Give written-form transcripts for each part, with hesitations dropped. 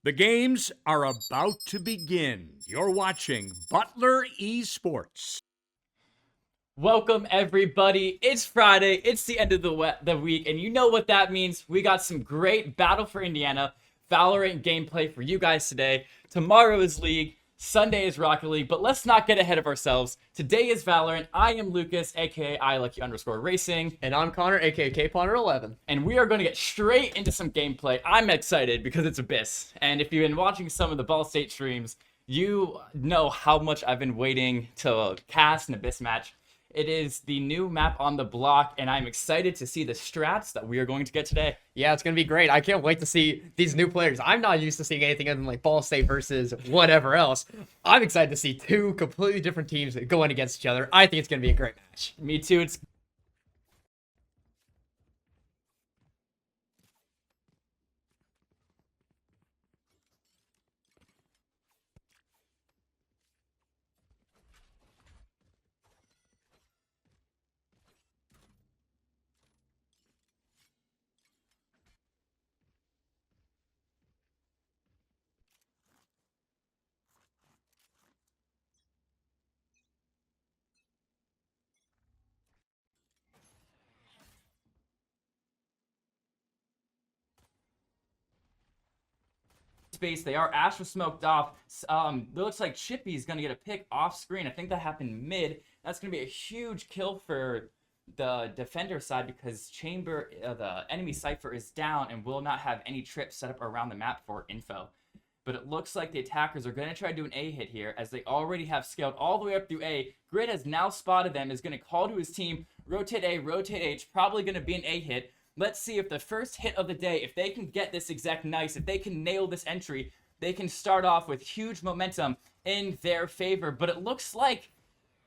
The games are about to begin. You're watching Butler Esports. Welcome, everybody. It's Friday. It's the end of the week, and you know what that means. We got some great Battle for Indiana Valorant gameplay for you guys today. Tomorrow is League. Sunday is Rocket League, but let's not get ahead of ourselves. Today is Valorant. I am Lucas, aka ilucky_racing. And I'm Connor, aka KPotter11. And we are going to get straight into some gameplay. I'm excited because it's Abyss. And if you've been watching some of the Ball State streams, you know how much I've been waiting to cast an Abyss match. It is the new map on the block, and I'm excited to see the strats that we are going to get today. Yeah, it's going to be great. I can't wait to see these new players. I'm not used to seeing anything other than like Ball State versus whatever else. I'm excited to see two completely different teams going against each other. I think it's going to be a great match. Me too. It's space. They are Astra smoked off. It looks like Chippy's going to get a pick off screen. I think that happened mid. That's going to be a huge kill for the defender side because the enemy Cypher is down and will not have any trips set up around the map for info. But it looks like the attackers are going to try to do an A hit here as they already have scaled all the way up through A. Grid has now spotted them, is going to call to his team, rotate A, rotate A. It's probably going to be an A hit. Let's see if the first hit of the day, if they can get this exact nice, if they can nail this entry, they can start off with huge momentum in their favor. But it looks like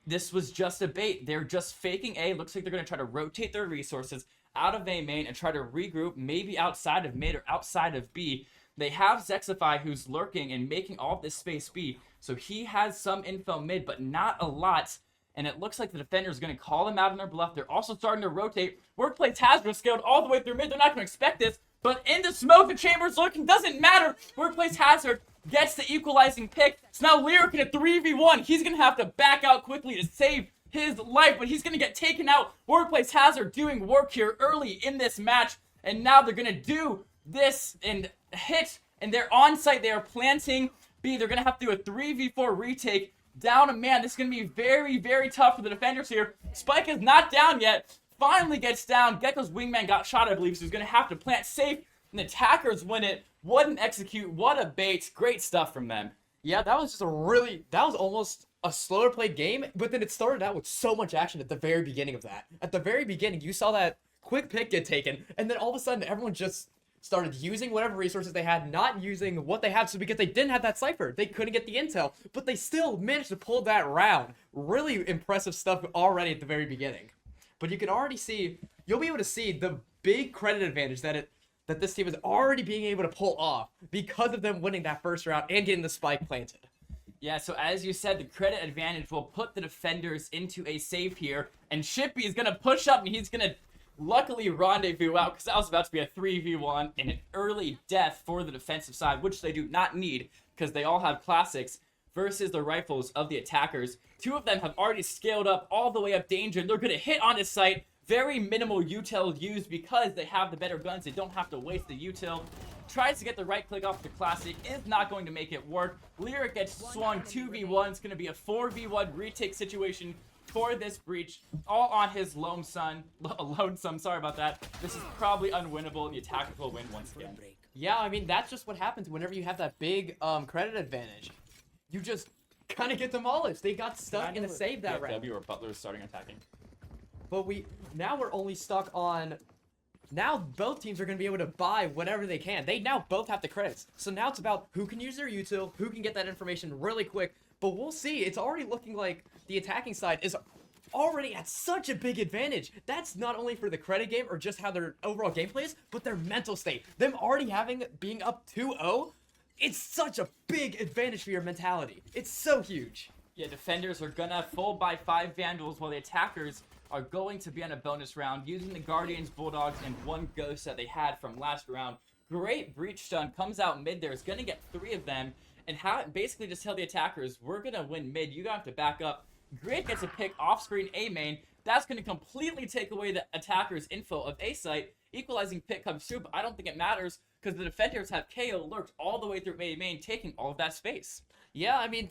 this was just a bait. They're just faking A. Looks like they're going to try to rotate their resources out of A main and try to regroup maybe outside of mid or outside of B. They have Zexify who's lurking and making all of this space B. So he has some info mid, but not a lot. And it looks like the defender is going to call them out on their bluff. They're also starting to rotate. Workplace has been scaled all the way through mid. They're not going to expect this. But in the smoke, the chamber's lurking. Doesn't matter. Workplace Hazard gets the equalizing pick. So now Lyric in a 3v1. He's going to have to back out quickly to save his life. But he's going to get taken out. Workplace Hazard doing work here early in this match. And now they're going to do this and hit. And they're on site. They are planting B. They're going to have to do a 3v4 retake. Down a man. This is going to be very, very tough for the defenders here. Spike is not down yet. Finally gets down. Gecko's wingman got shot, I believe, so he's going to have to plant safe. And the attackers win it. What an execute. What a bait. Great stuff from them. Yeah, that was almost a slower played game, but then it started out with so much action at the very beginning of that. At the very beginning, you saw that quick pick get taken, and then all of a sudden, everyone just started using whatever resources they had, not using what they had. So because they didn't have that Cypher, they couldn't get the intel, but they still managed to pull that round. Really impressive stuff already at the very beginning. But you can already see, you'll be able to see the big credit advantage that this team is already being able to pull off because of them winning that first round and getting the spike planted. Yeah, so as you said, the credit advantage will put the defenders into a save here. And Chippy is going to push up and he's going to luckily rendezvous out because that was about to be a 3v1 and an early death for the defensive side, which they do not need because they all have classics versus the rifles of the attackers. Two of them have already scaled up all the way up danger. They're going to hit on his site. Very minimal util used because they have the better guns. They don't have to waste the util. Tries to get the right click off the classic. Is not going to make it work. Lyric gets swung 2v1. It's going to be a 4v1 retake situation for this breach, all on his lone son, sorry about that. This is probably unwinnable, and the attackers will win once again. Yeah, I mean, that's just what happens whenever you have that big credit advantage. You just kind of get demolished. They got stuck in a save that round. PFW or Butler is starting attacking. But now we're only stuck on, now both teams are going to be able to buy whatever they can. They now both have the credits. So now it's about who can use their util, who can get that information really quick. But we'll see. It's already looking like the attacking side is already at such a big advantage. That's not only for the credit game or just how their overall gameplay is, but their mental state. Them already being up 2-0, it's such a big advantage for your mentality. It's so huge. Yeah, defenders are gonna fold by 5 Vandals while the attackers are going to be on a bonus round using the Guardians, Bulldogs, and one Ghost that they had from last round. Great breach stun, comes out mid there, is going to get 3 of them, and basically just tell the attackers, we're going to win mid, you have to back up. Grid gets a pick off-screen A main. That's going to completely take away the attacker's info of A site. Equalizing pick comes through, but I don't think it matters because the defenders have KO lurked all the way through A main, taking all of that space. Yeah, I mean,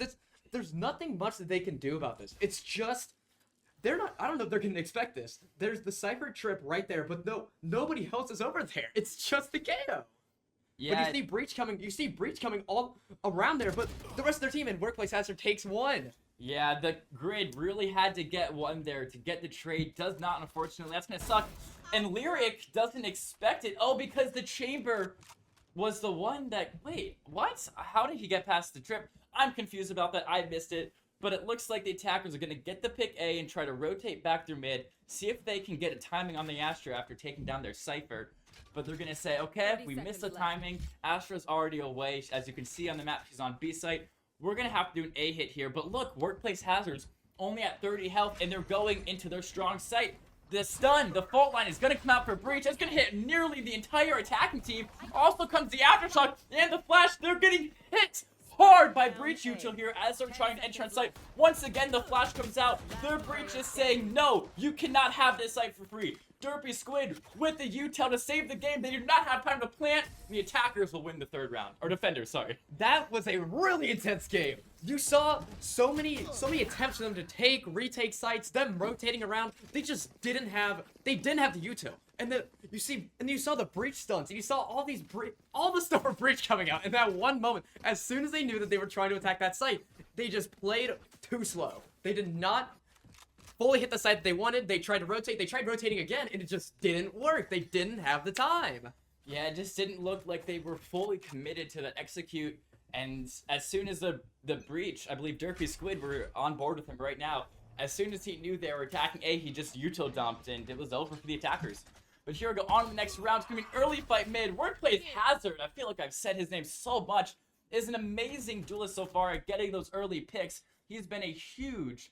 there's nothing much that they can do about this. It's just, they're not, I don't know if they're going to expect this. There's the Cypher trip right there, but nobody else is over there. It's just the KO. Yeah. But you see Breach coming all around there, but the rest of their team in Workplace Hazard takes one. Yeah, the Grid really had to get one there to get the trade. Does not, unfortunately. That's going to suck. And Lyric doesn't expect it. Oh, because the Chamber was the one that... Wait, what? How did he get past the trip? I'm confused about that. I missed it. But it looks like the attackers are going to get the pick A and try to rotate back through mid. See if they can get a timing on the Astra after taking down their Cypher. But they're going to say, okay, we missed the timing. Astra's already away. As you can see on the map, she's on B site. We're going to have to do an A hit here. But look, Workplace Hazards only at 30 health, and they're going into their strong site. The stun, the fault line is going to come out for Breach. It's going to hit nearly the entire attacking team. Also comes the Aftershock and the Flash. They're getting hit hard by Breach Util here as they're trying to enter on site. Once again, the Flash comes out. Their Breach is saying, no, you cannot have this site for free. Derpy Squid with the Util to save the game. They do not have time to plant. The attackers will win the 3rd round. Or defenders, sorry. That was a really intense game. You saw so many attempts for them to retake sites, them rotating around. They just didn't have the util. And then you saw the breach stunts. And you saw all the stuff for breach coming out in that one moment. As soon as they knew that they were trying to attack that site, they just played too slow. They did not fully hit the site that they wanted. They tried to rotate. They tried rotating again, and it just didn't work. They didn't have the time. Yeah, it just didn't look like they were fully committed to that execute. And as soon as the breach, I believe Derpy Squid were on board with him right now. As soon as he knew they were attacking A, he just util dumped, and it was over for the attackers. But here we go on to the next round. It's going to be an early fight mid. Workplace Hazard, I feel like I've said his name so much, is an amazing duelist so far at getting those early picks. He's been a huge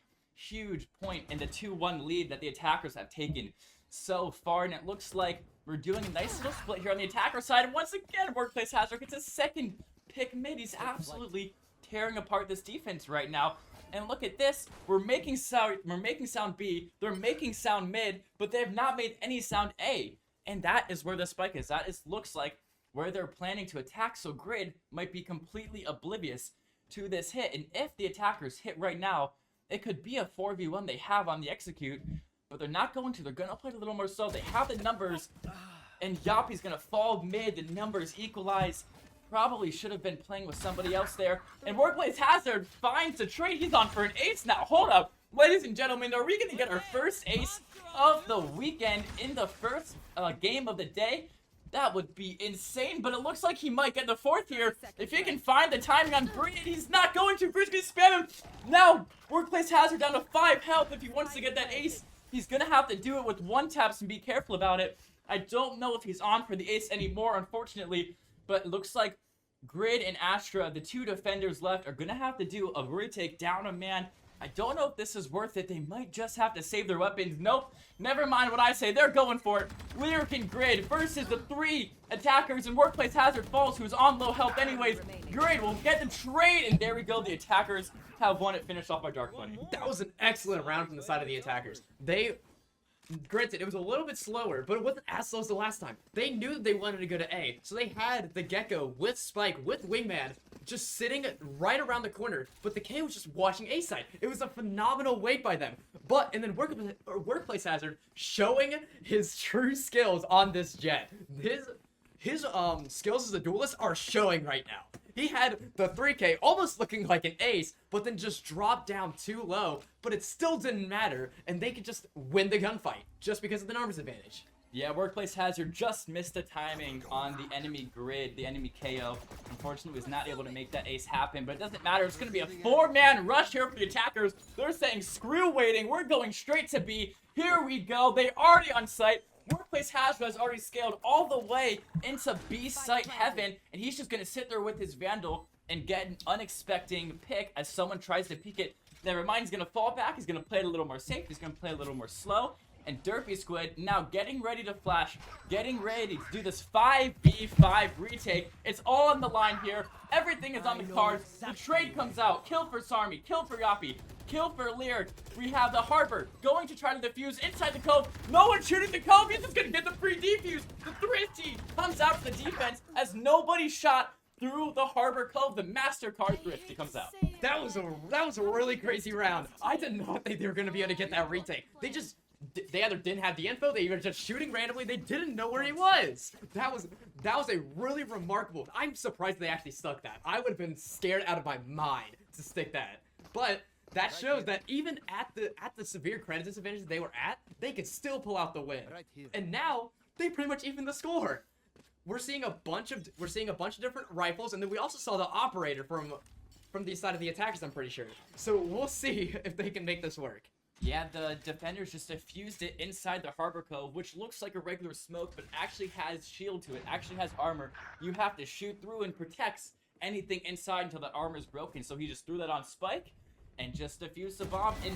point in the 2-1 lead that the attackers have taken so far. And it looks like we're doing a nice little split here on the attacker side. And once again, Workplace Hazard gets a 2nd pick mid. He's absolutely tearing apart this defense right now. And look at this. We're making sound B. They're making sound mid, but they have not made any sound A. And that is where the spike is. Looks like where they're planning to attack. So Grid might be completely oblivious to this hit. And if the attackers hit right now, it could be a 4v1 they have on the execute. But they're not going to. They're going to play it a little more slow. They have the numbers. And Yappy's going to fall mid. The numbers equalize. Probably should have been playing with somebody else there. And Workplace Hazard finds the trade. He's on for an ace now. Hold up. Ladies and gentlemen, are we going to get our first ace of the weekend in the first game of the day? That would be insane, but it looks like he might get the 4th here. If he can find the timing on Breed, he's not going to. Breed's going to spam him. Now, Workplace Hazard down to 5 health. If he wants to get that ace, he's going to have to do it with 1 taps and be careful about it. I don't know if he's on for the ace anymore, unfortunately. But it looks like Grid and Astra, the 2 defenders left, are going to have to do a retake down a man. I don't know if this is worth it. They might just have to save their weapons. Nope. Never mind what I say. They're going for it. Lyric and Grid versus the 3 attackers, and Workplace Hazard falls, who's on low health anyways. Grid will get the trade, and there we go. The attackers have won it. Finished off by Dark Bunny. That was an excellent round from the side of the attackers. Granted, it was a little bit slower, but it wasn't as slow as the last time. They knew that they wanted to go to A, so they had the Gecko with Spike, with Wingman, just sitting right around the corner, but the K was just watching A side. It was a phenomenal wait by them. And then Workplace Hazard showing his true skills on this jet. His skills as a duelist are showing right now. He had the 3K almost looking like an ace, but then just dropped down too low, but it still didn't matter, and they could just win the gunfight just because of the numbers advantage. Yeah, Workplace Hazard just missed the timing on the enemy Grid, the enemy KO. Unfortunately, was not able to make that ace happen, but it doesn't matter. It's going to be a 4-man rush here for the attackers. They're saying, screw waiting. We're going straight to B. Here we go. They're already on site. Workplace Hazard has already scaled all the way into B site heaven, and he's just going to sit there with his Vandal and get an unexpected pick as someone tries to peek it. Never mind, he's going to fall back. He's going to play it a little more safe. He's going to play a little more slow. And Derpy Squid now getting ready to flash, getting ready to do this 5v5 retake. It's all on the line here. Everything is on the cards. The trade comes out. Kill for Sarmi, kill for Yappy, kill for Lear. We have the Harbor going to try to defuse inside the cove. No one shooting the cove. He's just going to get the free defuse. The Thrifty comes out to the defense as nobody shot through the Harbor Cove. The MasterCard Thrifty comes out. That was a really crazy round. I did not think they were going to be able to get that retake. They either didn't have the info, they were just shooting randomly, they didn't know where he was. That was a really remarkable. I'm surprised they actually stuck that. I would have been scared out of my mind to stick that. But that shows that even at the severe credit disadvantage they were at, they could still pull out the win. And now they pretty much even the score. We're seeing a bunch of different rifles, and then we also saw the operator from the side of the attackers, I'm pretty sure. So we'll see if they can make this work. Yeah, the defenders just defused it inside the Harbor Cove, which looks like a regular smoke, but actually has shield to it, actually has armor. You have to shoot through and protects anything inside until the armor is broken. So he just threw that on Spike and just defused the bomb. And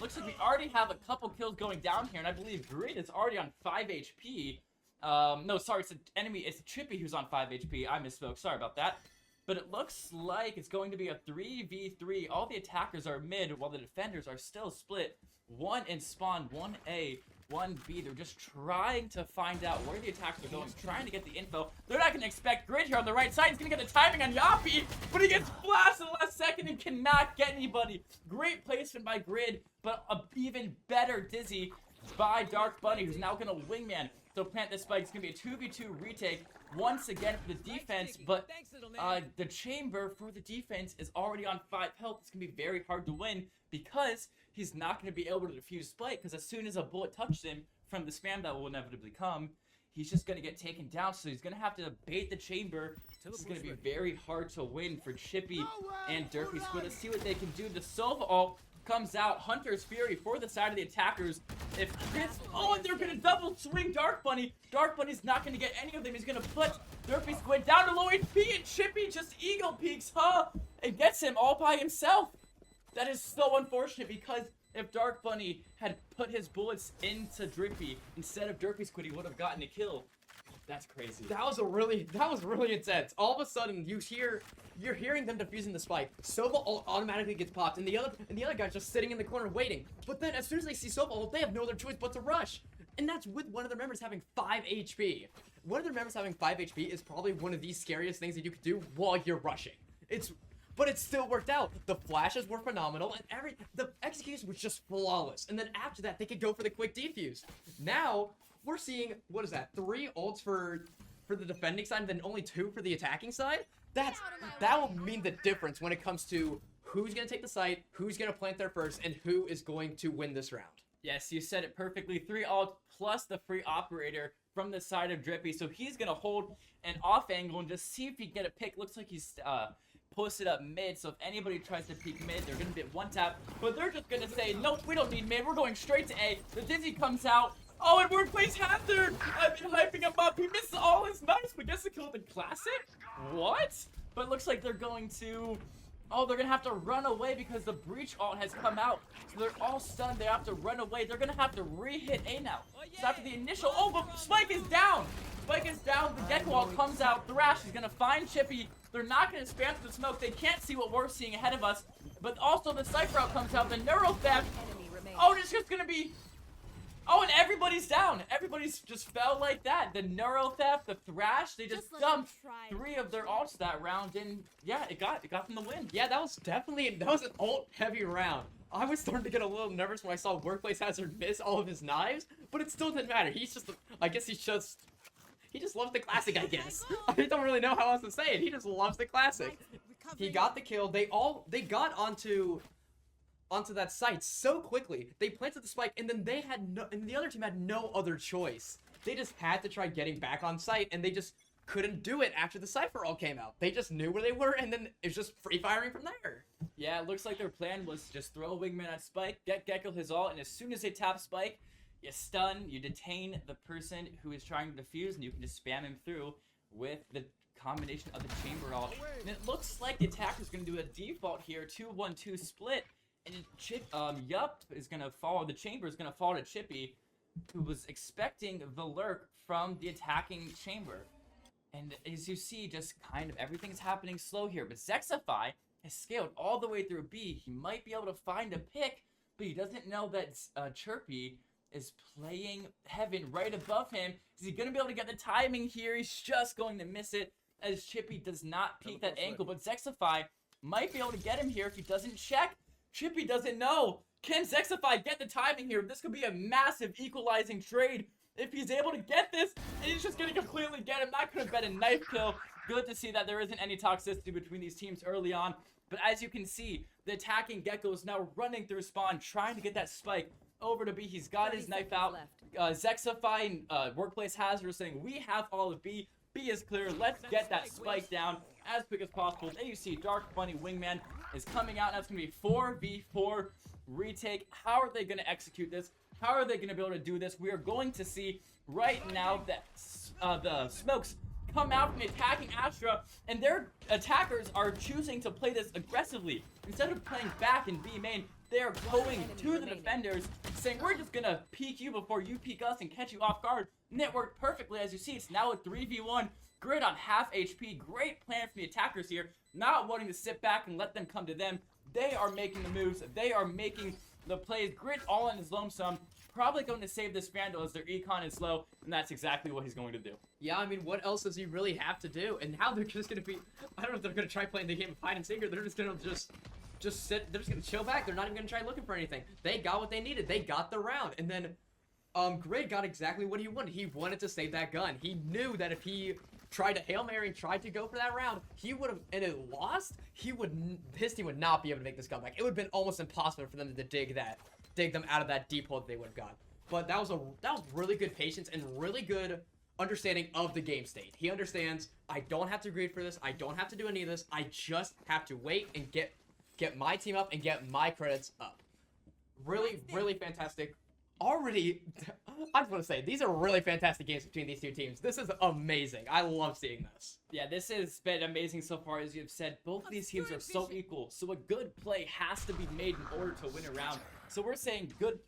looks like we already have a couple kills going down here, and I believe Grid is already on 5 HP. No, sorry, it's an enemy. It's Chippy who's on 5 HP. I misspoke. Sorry about that. But it looks like it's going to be a 3v3. All the attackers are mid, while the defenders are still split. 1 in spawn, 1A, 1B. They're just trying to find out where the attackers are going, trying to get the info. They're not going to expect Grid here on the right side. He's going to get the timing on Yappy, but he gets flashed in the last second and cannot get anybody. Great placement by Grid, but an even better Dizzy by Dark Bunny, who's now going to wingman. So plant this spike. It's going to be a 2v2 retake once again for the defense, but the chamber for the defense is already on 5 health. It's going to be very hard to win because he's not going to be able to defuse Spike, because as soon as a bullet touches him from the spam that will inevitably come, he's just going to get taken down. So he's going to have to bait the chamber. This is going to be very hard to win for Chippy and Derpy Squid. Let's see what they can do. The Sova ult comes out. Hunter's Fury for the side of the attackers. If Chris, oh, and they're going to double swing Dark Bunny. Dark Bunny's not going to get any of them. He's going to put Derpy Squid down to low HP, and Chippy just eagle peeks, and gets him all by himself. That is so unfortunate, because if Dark Bunny had put his bullets into Drippy instead of Derpy Squid, he would have gotten a kill. That's crazy. That was really intense. All of a sudden, you're hearing them defusing the spike. Sova ult automatically gets popped, and the other guy's just sitting in the corner waiting. But then, as soon as they see Sova ult, they have no other choice but to rush. And that's with one of their members having 5 HP. One of their members having 5 HP is probably one of the scariest things that you could do while you're rushing. But it still worked out. The flashes were phenomenal, and the execution was just flawless. And then after that, they could go for the quick defuse. Now we're seeing, what is that? 3 ults for the defending side, and then only 2 for the attacking side. That will mean the difference when it comes to who's gonna take the site, who's gonna plant there first, and who is going to win this round. Yes, you said it perfectly. 3 ult plus the free operator from the side of Drippy. So he's gonna hold an off angle and just see if he can get a pick. Looks like he's posted up mid, so if anybody tries to peek mid, they're gonna get one tap, but they're just gonna say, nope, we don't need mid, we're going straight to A. The Dizzy comes out. Oh, and Workplace Hazard! I've been hyping him up. He misses all his knives, but gets to kill the classic? What? But it looks like they're going to, oh, they're gonna have to run away because the breach ult has come out. So they're all stunned, they have to run away. They're gonna have to re-hit A now. So after the initial, oh, but Spike is down! Spike is down, the Gecko ult comes out. Thrash is gonna find Chippy. They're not going to spam through the smoke. They can't see what we're seeing ahead of us. But also the Cypher out comes out. The Neuro Theft. Oh, it's just going to be... Oh, and everybody's down. Everybody's just fell like that. The Neuro Theft, the Thrash, they just dumped 3 of their ults that round. And yeah, it got them the win. Yeah, that was an ult-heavy round. I was starting to get a little nervous when I saw Workplace Hazard miss all of his knives. But it still didn't matter. I guess he just loves the classic, I guess. I don't really know how else to say it. He just loves the classic. He got the kill. They got onto that site so quickly. They planted the spike, and then the other team had no other choice. They just had to try getting back on site, and they just couldn't do it after the Cypher all came out. They just knew where they were, and then it was just free firing from there. Yeah, it looks like their plan was just throw a wingman at Spike, get Gecko his ult, and as soon as they tap Spike, you stun, you detain the person who is trying to defuse, and you can just spam him through with the combination of the chamber ult. And it looks like the attacker's going to do a default here, 2-1-2 split, and Yup is going to fall, the chamber is going to fall to Chippy. who was expecting the lurk from the attacking chamber. And as you see, just kind of everything's happening slow here. But Zexify has scaled all the way through B. He might be able to find a pick, but he doesn't know that Chirpy is playing Heaven right above him. Is he going to be able to get the timing here? He's just going to miss it as Chippy does not peek that ankle. But Zexify might be able to get him here if he doesn't check. Chippy doesn't know. Can Zexify get the timing here? This could be a massive equalizing trade. If he's able to get this, he's just going to completely get him. That could have been a knife kill. Good to see that there isn't any toxicity between these teams early on. But as you can see, the attacking Gecko is now running through spawn, trying to get that spike over to B. He's got his knife out. Zexify and Workplace Hazard are saying, we have all of B. B is clear. Let's get that spike down as quick as possible. There you see Dark Bunny Wingman is coming out. That's going to be 4v4 retake. How are they going to execute this? How are they going to be able to do this? We are going to see right now that the smokes come out from the attacking Astra, and their attackers are choosing to play this aggressively. Instead of playing back in B main, they are going to the defenders, saying, we're just going to peek you before you peek us and catch you off guard. And it worked perfectly. As you see, it's now a 3v1. Grid on half HP. Great plan from the attackers here, not wanting to sit back and let them come to them. They are making the moves. They are making the plays. Grid all in his lonesome. Probably going to save this Vandal as their econ is low, and that's exactly what he's going to do. Yeah, I mean, what else does he really have to do? And how they're just going to be, I don't know if they're going to try playing the game of hide and seek, or they're just going to just sit, they're just going to chill back. They're not even going to try looking for anything. They got what they needed. They got the round. And then Grid got exactly what he wanted. He wanted to save that gun. He knew that if he tried to Hail Mary and tried to go for that round, he would have, and it lost, his team would not be able to make this comeback. It would have been almost impossible for them to dig them out of that deep hole that they would have got. But that was really good patience and really good understanding of the game state. He understands, I don't have to greed for this. I don't have to do any of this. I just have to wait and get my team up and get my credits up. Really, really fantastic. Already, I just want to say, these are really fantastic games between these two teams. This is amazing. I love seeing this. Yeah, this has been amazing so far. As you've said, both of these teams are so equal. So a good play has to be made in order to win a round. So we're seeing good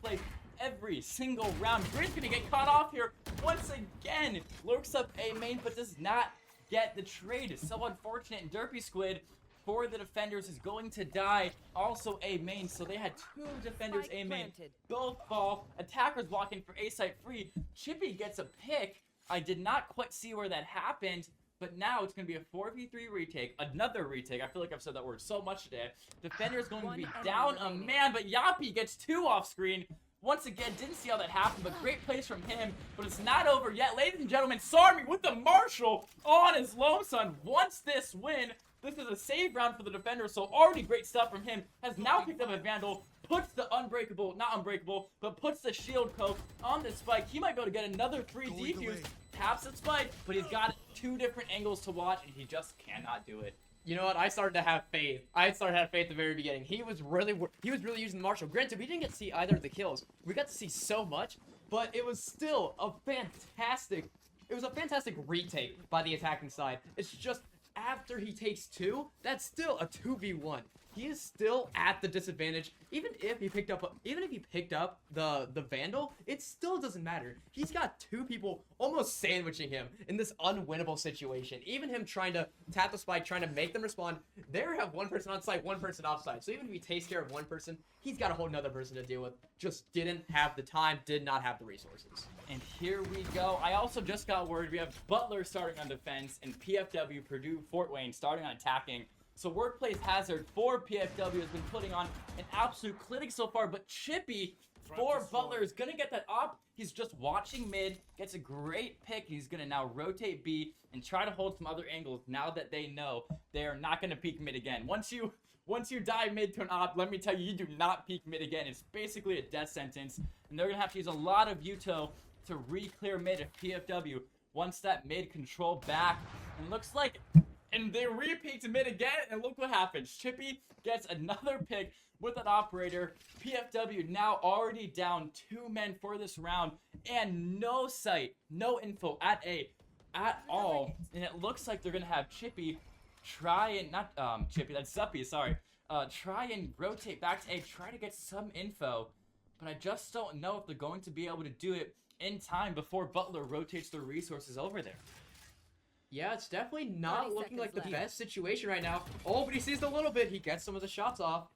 play every single round. Grid's gonna get caught off here once again. Lurks up A main, but does not get the trade. It's so unfortunate. And Derpy Squid for the defenders is going to die. Also A main, so they had two defenders A main. Both fall. Attackers walking for A site free. Chippy gets a pick. I did not quite see where that happened. But now it's going to be a 4v3 retake. Another retake. I feel like I've said that word so much today. Defender's going to be down a man, but Yappy gets two off screen. Once again, didn't see how that happened, but great plays from him. But it's not over yet. Ladies and gentlemen, Sarmi with the Marshall on his lonesome. Wants this win. This is a save round for the defender, so already great stuff from him. Has now picked up a Vandal. Puts the not unbreakable, but puts the shield coat on the spike. He might be able to get another free defuse. Taps the spike, but he's got two different angles to watch, and he just cannot do it. You know what? I started to have faith. I started to have faith at the very beginning. He was really using the Marshall. Granted, we didn't get to see either of the kills. We got to see so much, but it was still a fantastic retake by the attacking side. It's just after he takes two, that's still a 2v1. He is still at the disadvantage. Even if he picked up the Vandal, it still doesn't matter. He's got two people almost sandwiching him in this unwinnable situation. Even him trying to tap the spike, trying to make them respond. They have one person on site, one person off site. So even if he takes care of one person, he's got a whole nother person to deal with. Just didn't have the time, did not have the resources. And here we go. I also just got word we have Butler starting on defense and PFW, Purdue, Fort Wayne starting on attacking. So Workplace Hazard for PFW has been putting on an absolute clinic so far, but Chippy for Butler is going to get that up. He's just watching mid, gets a great pick. He's going to now rotate B and try to hold some other angles now that they know they are not going to peek mid again. Once you die mid to an op, let me tell you, you do not peek mid again. It's basically a death sentence, and they're going to have to use a lot of Uto to re-clear mid if PFW wants that mid control back. And looks like... And they re-peeked mid again, and look what happens. Chippy gets another pick with an operator. PFW now already down 2 men for this round, and no sight, no info at all. And it looks like they're gonna have Chippy try and Chippy, that's Zuppy, sorry. Try and rotate back to A, try to get some info. but I just don't know if they're going to be able to do it in time before Butler rotates their resources over there. Yeah, it's definitely not 30 looking like the seconds left. best situation right now. Oh, but he sees a little bit. He gets some of the shots off.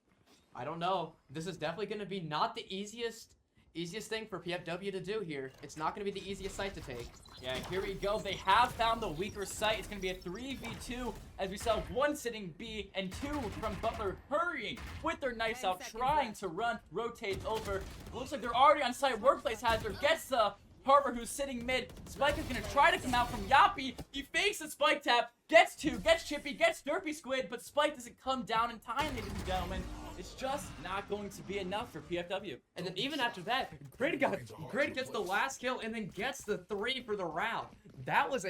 I don't know. This is definitely going to be not the easiest thing for PFW to do here. It's not going to be the easiest site to take. Yeah, here we go. They have found the weaker site. It's going to be a 3v2 as we saw one sitting B and two from Butler hurrying with their knives 10 out, seconds trying left. to run, rotate over. Looks like they're already on site. Workplace Hazard gets the Harbor, who's sitting mid. Spike is going to try to come out from Yappy. He fakes the Spike tap, gets two, gets Chippy, gets Derpy Squid, but Spike doesn't come down in time, ladies and gentlemen. It's just not going to be enough for PFW. And then even after that, Grid gets the last kill and then gets the 3 for the round. That was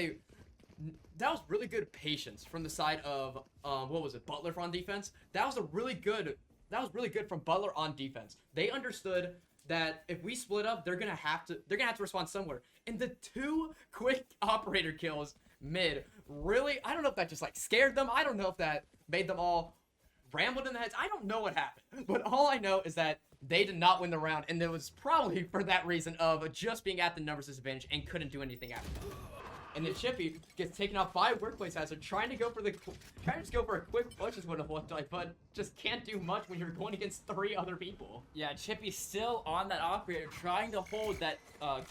really good patience from the side of what was it, Butler on defense. That was really good from Butler on defense. They understood that if we split up, they're gonna have to respond somewhere. And the 2 quick operator kills mid really, I don't know if that just like scared them. I don't know if that made them all rambled in the heads. I don't know what happened, but all I know is that they did not win the round, and it was probably for that reason of just being at the numbers disadvantage and couldn't do anything after that. And then Chippy gets taken out by Workplace Hazard, trying to just go for a quick push is what it looked like, but just can't do much when you're going against 3 other people. Yeah, Chippy's still on that operator, trying to hold that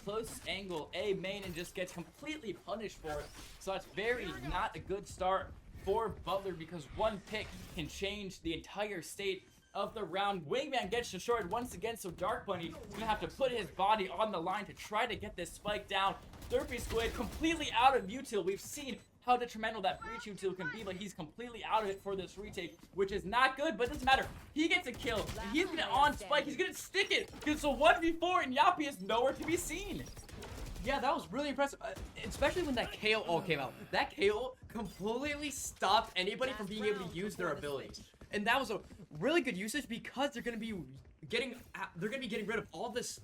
close angle A main and just gets completely punished for it. So that's very not a good start for Butler because one pick can change the entire state of the round. Wingman gets destroyed once again, so Dark Bunny gonna have to put his body on the line to try to get this spike down. Derpy Squid completely out of util. We've seen how detrimental that breach util can be, but he's completely out of it for this retake, which is not good, but it doesn't matter. He gets a kill, and he's gonna on spike, he's gonna stick it. It's a 1v4, and Yappy is nowhere to be seen. Yeah, that was really impressive, especially when that KO ult came out. That KO completely stopped anybody from being able to use their abilities. And that was a really good usage because they're going to be getting rid of all this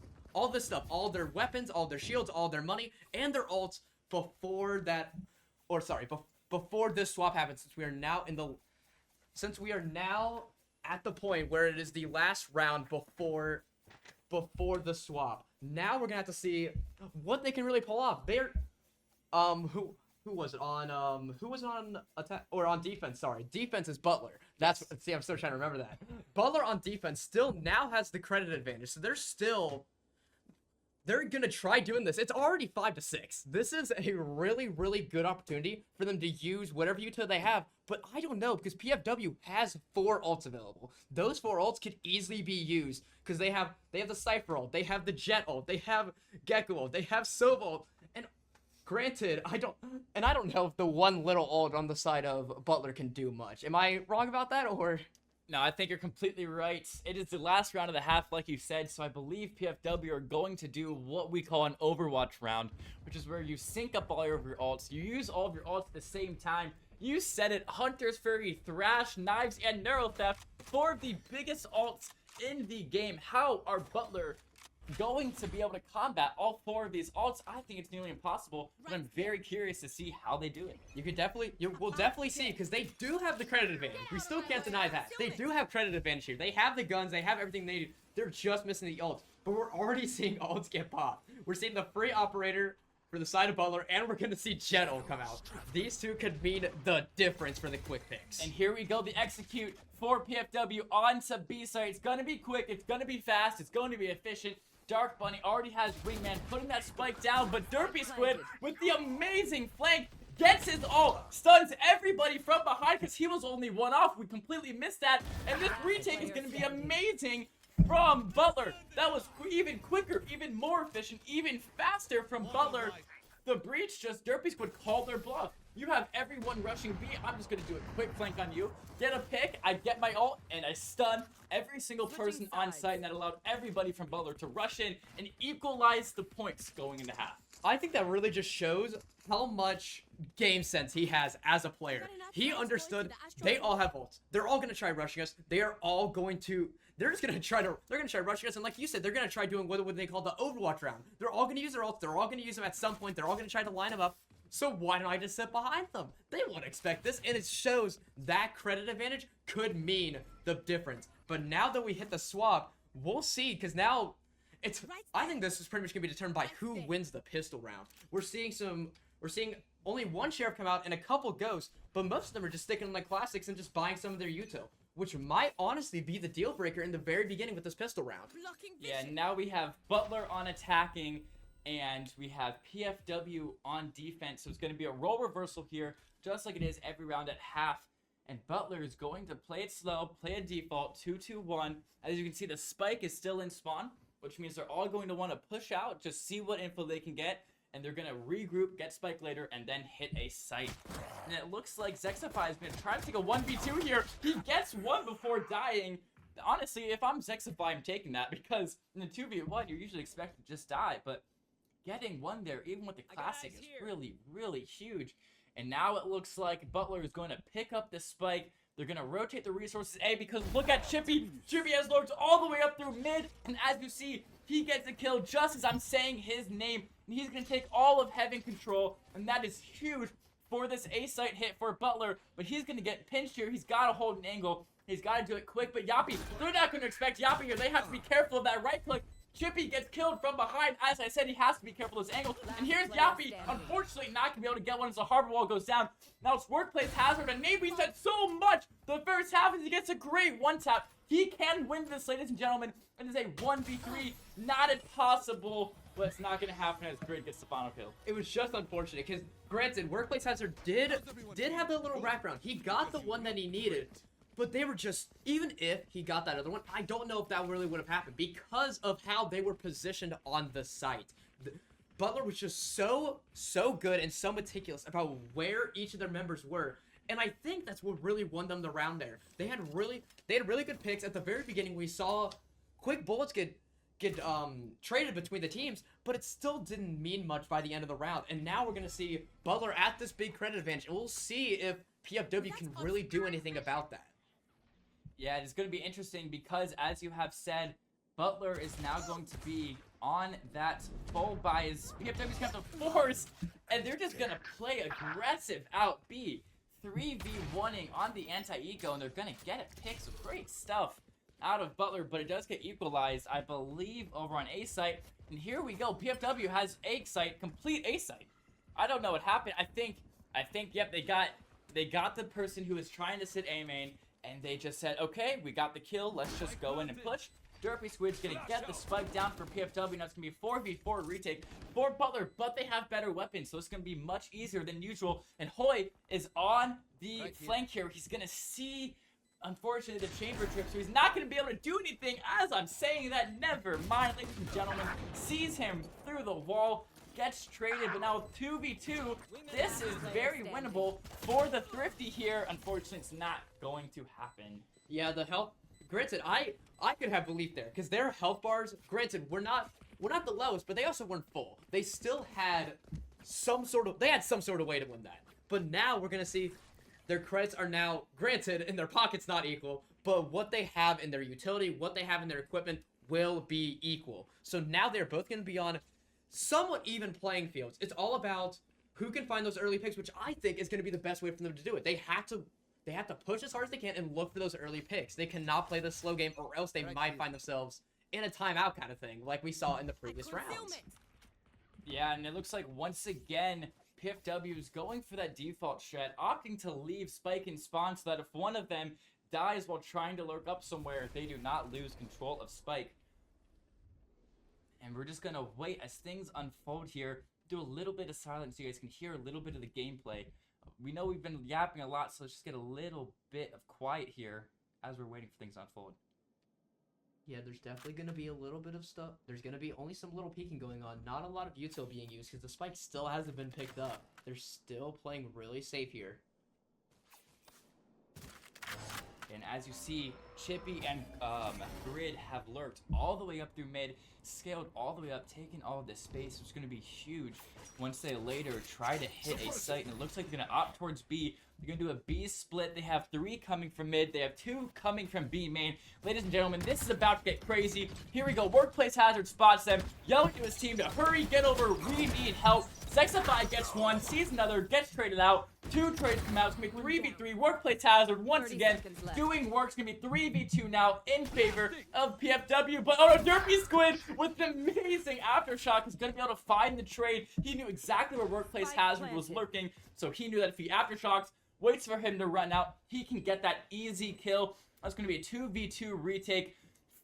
stuff, all their weapons, all their shields, all their money, and their ults before this swap happens, since we are now at the point where it is the last round before the swap. Now we're gonna have to see what they can really pull off. They're who was it on attack or on defense? Sorry, defense is Butler. I'm still trying to remember that. Butler on defense still now has the credit advantage, so they're gonna try doing this. It's already 5-6. This is a really, really good opportunity for them to use whatever utility they have. But I don't know, because PFW has 4 ults available. Those 4 ults could easily be used because they have the Cypher ult, they have the Jet ult, they have Gecko ult, they have Sova ult. And granted, I don't know if the one little ult on the side of Butler can do much. Am I wrong about that, or? No, I think you're completely right. It is the last round of the half, like you said, so I believe PFW are going to do what we call an Overwatch round, which is where you sync up all of your ults. You use all of your ults at the same time. You said it, Hunter's Fury, Thrash, Knives, and Neural Theft, 4 of the biggest ults in the game. How are Butler going to be able to combat all 4 of these ults? I think it's nearly impossible, but I'm very curious to see how they do it. We'll definitely see, because they do have the credit advantage. We still can't deny that. They do have credit advantage here. They have the guns, they have everything they need. They're just missing the ults. But we're already seeing ults get popped. We're seeing the free operator for the side of Butler, and we're going to see Jet ult come out. These two could mean the difference for the quick picks. And here we go, the execute for PFW onto B site. It's going to be quick, it's going to be fast, it's going to be efficient. Dark Bunny already has Wingman putting that spike down, but Derpy Squid with the amazing flank gets his ult, stuns everybody from behind because he was only 1 off. We completely missed that, and this retake is going to be amazing from Butler. That was even quicker, even more efficient, even faster from Butler. The breach just Derpy Squid called their bluff. You have everyone rushing B. I'm just going to do a quick flank on you. Get a pick, I get my ult, and I stun every single person on site, and that allowed everybody from Butler to rush in and equalize the points going into half. I think that really just shows how much game sense he has as a player. He understood they all have ults. They're all going to try rushing us. They're just going to try rushing us. And like you said, they're going to try doing what they call the Overwatch round. They're all going to use their ults. They're all going to use them at some point. They're all going to try to line them up. So why don't I just sit behind them? They won't expect this. And it shows that credit advantage could mean the difference. But now that we hit the swap, we'll see. Because now I think this is pretty much gonna be determined by who wins the pistol round. We're seeing only one sheriff come out and a couple ghosts, but most of them are just sticking on the classics and just buying some of their util, which might honestly be the deal breaker in the very beginning with this pistol round. Yeah, now we have Butler on attacking, and we have PFW on defense, so it's going to be a role reversal here, just like it is every round at half. And Butler is going to play it slow, play a default 2-2-1. As you can see, the spike is still in spawn, which means they're all going to want to push out, just see what info they can get, and they're going to regroup, get spike later, and then hit a site. And it looks like Zexify is going to try to take a 1v2 here. He gets one before dying. Honestly, if I'm Zexify, I'm taking that, because in the 2v1, you're usually expected to just die, but getting one there, even with the classic, is really, really huge. And now it looks like Butler is going to pick up the spike. They're going to rotate the resources A, because look at Chippy. Chippy has lurked all the way up through mid. And as you see, he gets a kill just as I'm saying his name. And he's going to take all of heaven control. And that is huge for this A site hit for Butler. But he's going to get pinched here. He's got to hold an angle. He's got to do it quick. But Yappy, they're not going to expect Yappy here. They have to be careful of that right click. Chippy gets killed from behind. As I said, he has to be careful of this angle. And here's Yappy, unfortunately not going to be able to get one as the harbor wall goes down. Now it's workplace hazard, and Navy said so much the first half as he gets a great one-tap. He can win this, ladies and gentlemen. It is a 1v3, not impossible, but it's not going to happen as Grid gets the final kill. It was just unfortunate, because granted, Workplace Hazard did have that little wraparound. He got the one that he needed. But they were just, even if he got that other one, I don't know if that really would have happened because of how they were positioned on the site. Butler was just so good and so meticulous about where each of their members were. And I think that's what really won them the round there. They had really good picks. At the very beginning, we saw quick bullets get traded between the teams, but it still didn't mean much by the end of the round. And now we're going to see Butler at this big credit advantage. And we'll see if PFW can really do anything about that. Yeah, it's going to be interesting because, as you have said, Butler is now going to be on that full buys. PFW's got the force, and they're just going to play aggressive out B. 3v1ing on the anti-eco, and they're going to get a pick. So great stuff out of Butler, but it does get equalized, I believe, over on A site. And here we go. PFW has A site, complete A site. I don't know what happened. I think, yep, they got the person who was trying to sit A main, and they just said, okay, we got the kill, let's just go in and push. Derpy Squid's gonna get the spike down for PFW. Now it's gonna be 4v4 retake for Butler, but they have better weapons, so it's gonna be much easier than usual. And Hoy is on the flank here. He's gonna see, unfortunately, the chamber trip, so he's not gonna be able to do anything. As I'm saying that, never mind, ladies and gentlemen. Sees him through the wall, gets traded, but now 2v2, this is very winnable for the Thrifty here. Unfortunately, it's not going to happen. Yeah, the health, granted, I could have belief there, because their health bars, granted, we're not the lowest, but they also weren't full. They still had some sort of way to win that. But now we're gonna see their credits are now, granted, in their pockets not equal, but what they have in their utility, what they have in their equipment will be equal. So now they're both gonna be on somewhat even playing fields. It's all about who can find those early picks, which I think is going to be the best way for them to do it. They have to push as hard as they can and look for those early picks. They cannot play the slow game, or else they might find themselves in a timeout kind of thing, like we saw in the previous rounds. Yeah, and it looks like once again, PFW is going for that default strat, opting to leave Spike and Spawn so that if one of them dies while trying to lurk up somewhere, they do not lose control of Spike. And we're just going to wait as things unfold here. Do a little bit of silence so you guys can hear a little bit of the gameplay. We know we've been yapping a lot, so let's just get a little bit of quiet here as we're waiting for things to unfold. Yeah, there's definitely going to be a little bit of stuff. There's going to be only some little peeking going on. Not a lot of util being used because the spike still hasn't been picked up. They're still playing really safe here. And as you see, Chippy and Grid have lurked all the way up through mid, scaled all the way up, taken all of this space. It's going to be huge once they later try to hit a site. And it looks like they're going to opt towards B. They're going to do a B split. They have 3 coming from mid. They have 2 coming from B main. Ladies and gentlemen, this is about to get crazy. Here we go. Workplace Hazard spots them, yelling to his team to hurry, get over, we need help. Sexify gets one, sees another, gets traded out. Two trades come out. It's going to be 3v3. Workplace Hazard, once 30 again, seconds left. doing work. It's going to be 3v2 now in favor of PFW. But, oh no, Derpy Squid with an amazing Aftershock is going to be able to find the trade. He knew exactly where Workplace Spike Hazard was planted. lurking, so he knew that if he Aftershocks, waits for him to run out, he can get that easy kill. That's going to be a 2v2 retake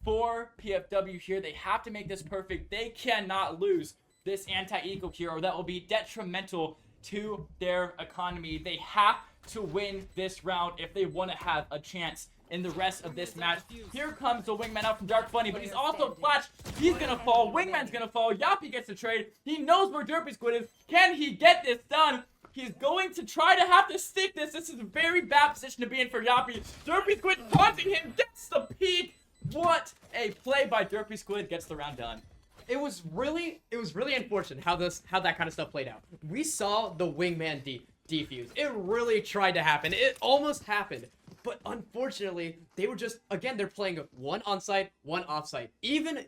for PFW here. They have to make this perfect. They cannot lose this anti-eco hero. That will be detrimental to their economy. They have to win this round if they want to have a chance in the rest of this match. Here comes the wingman out from Dark Bunny, but he's also flashed. He's gonna fall. Wingman's gonna fall. Yappy gets the trade. He knows where Derpy Squid is. Can he get this done? He's going to try to have to stick this. This is a very bad position to be in for Yappy. Derpy Squid taunting him, gets the peek. What a play by Derpy Squid, gets the round done. It was really unfortunate how that kind of stuff played out. We saw the wingman defuse. It really tried to happen. It almost happened. But unfortunately, they were just, again, they're playing one onsite, one offsite. Even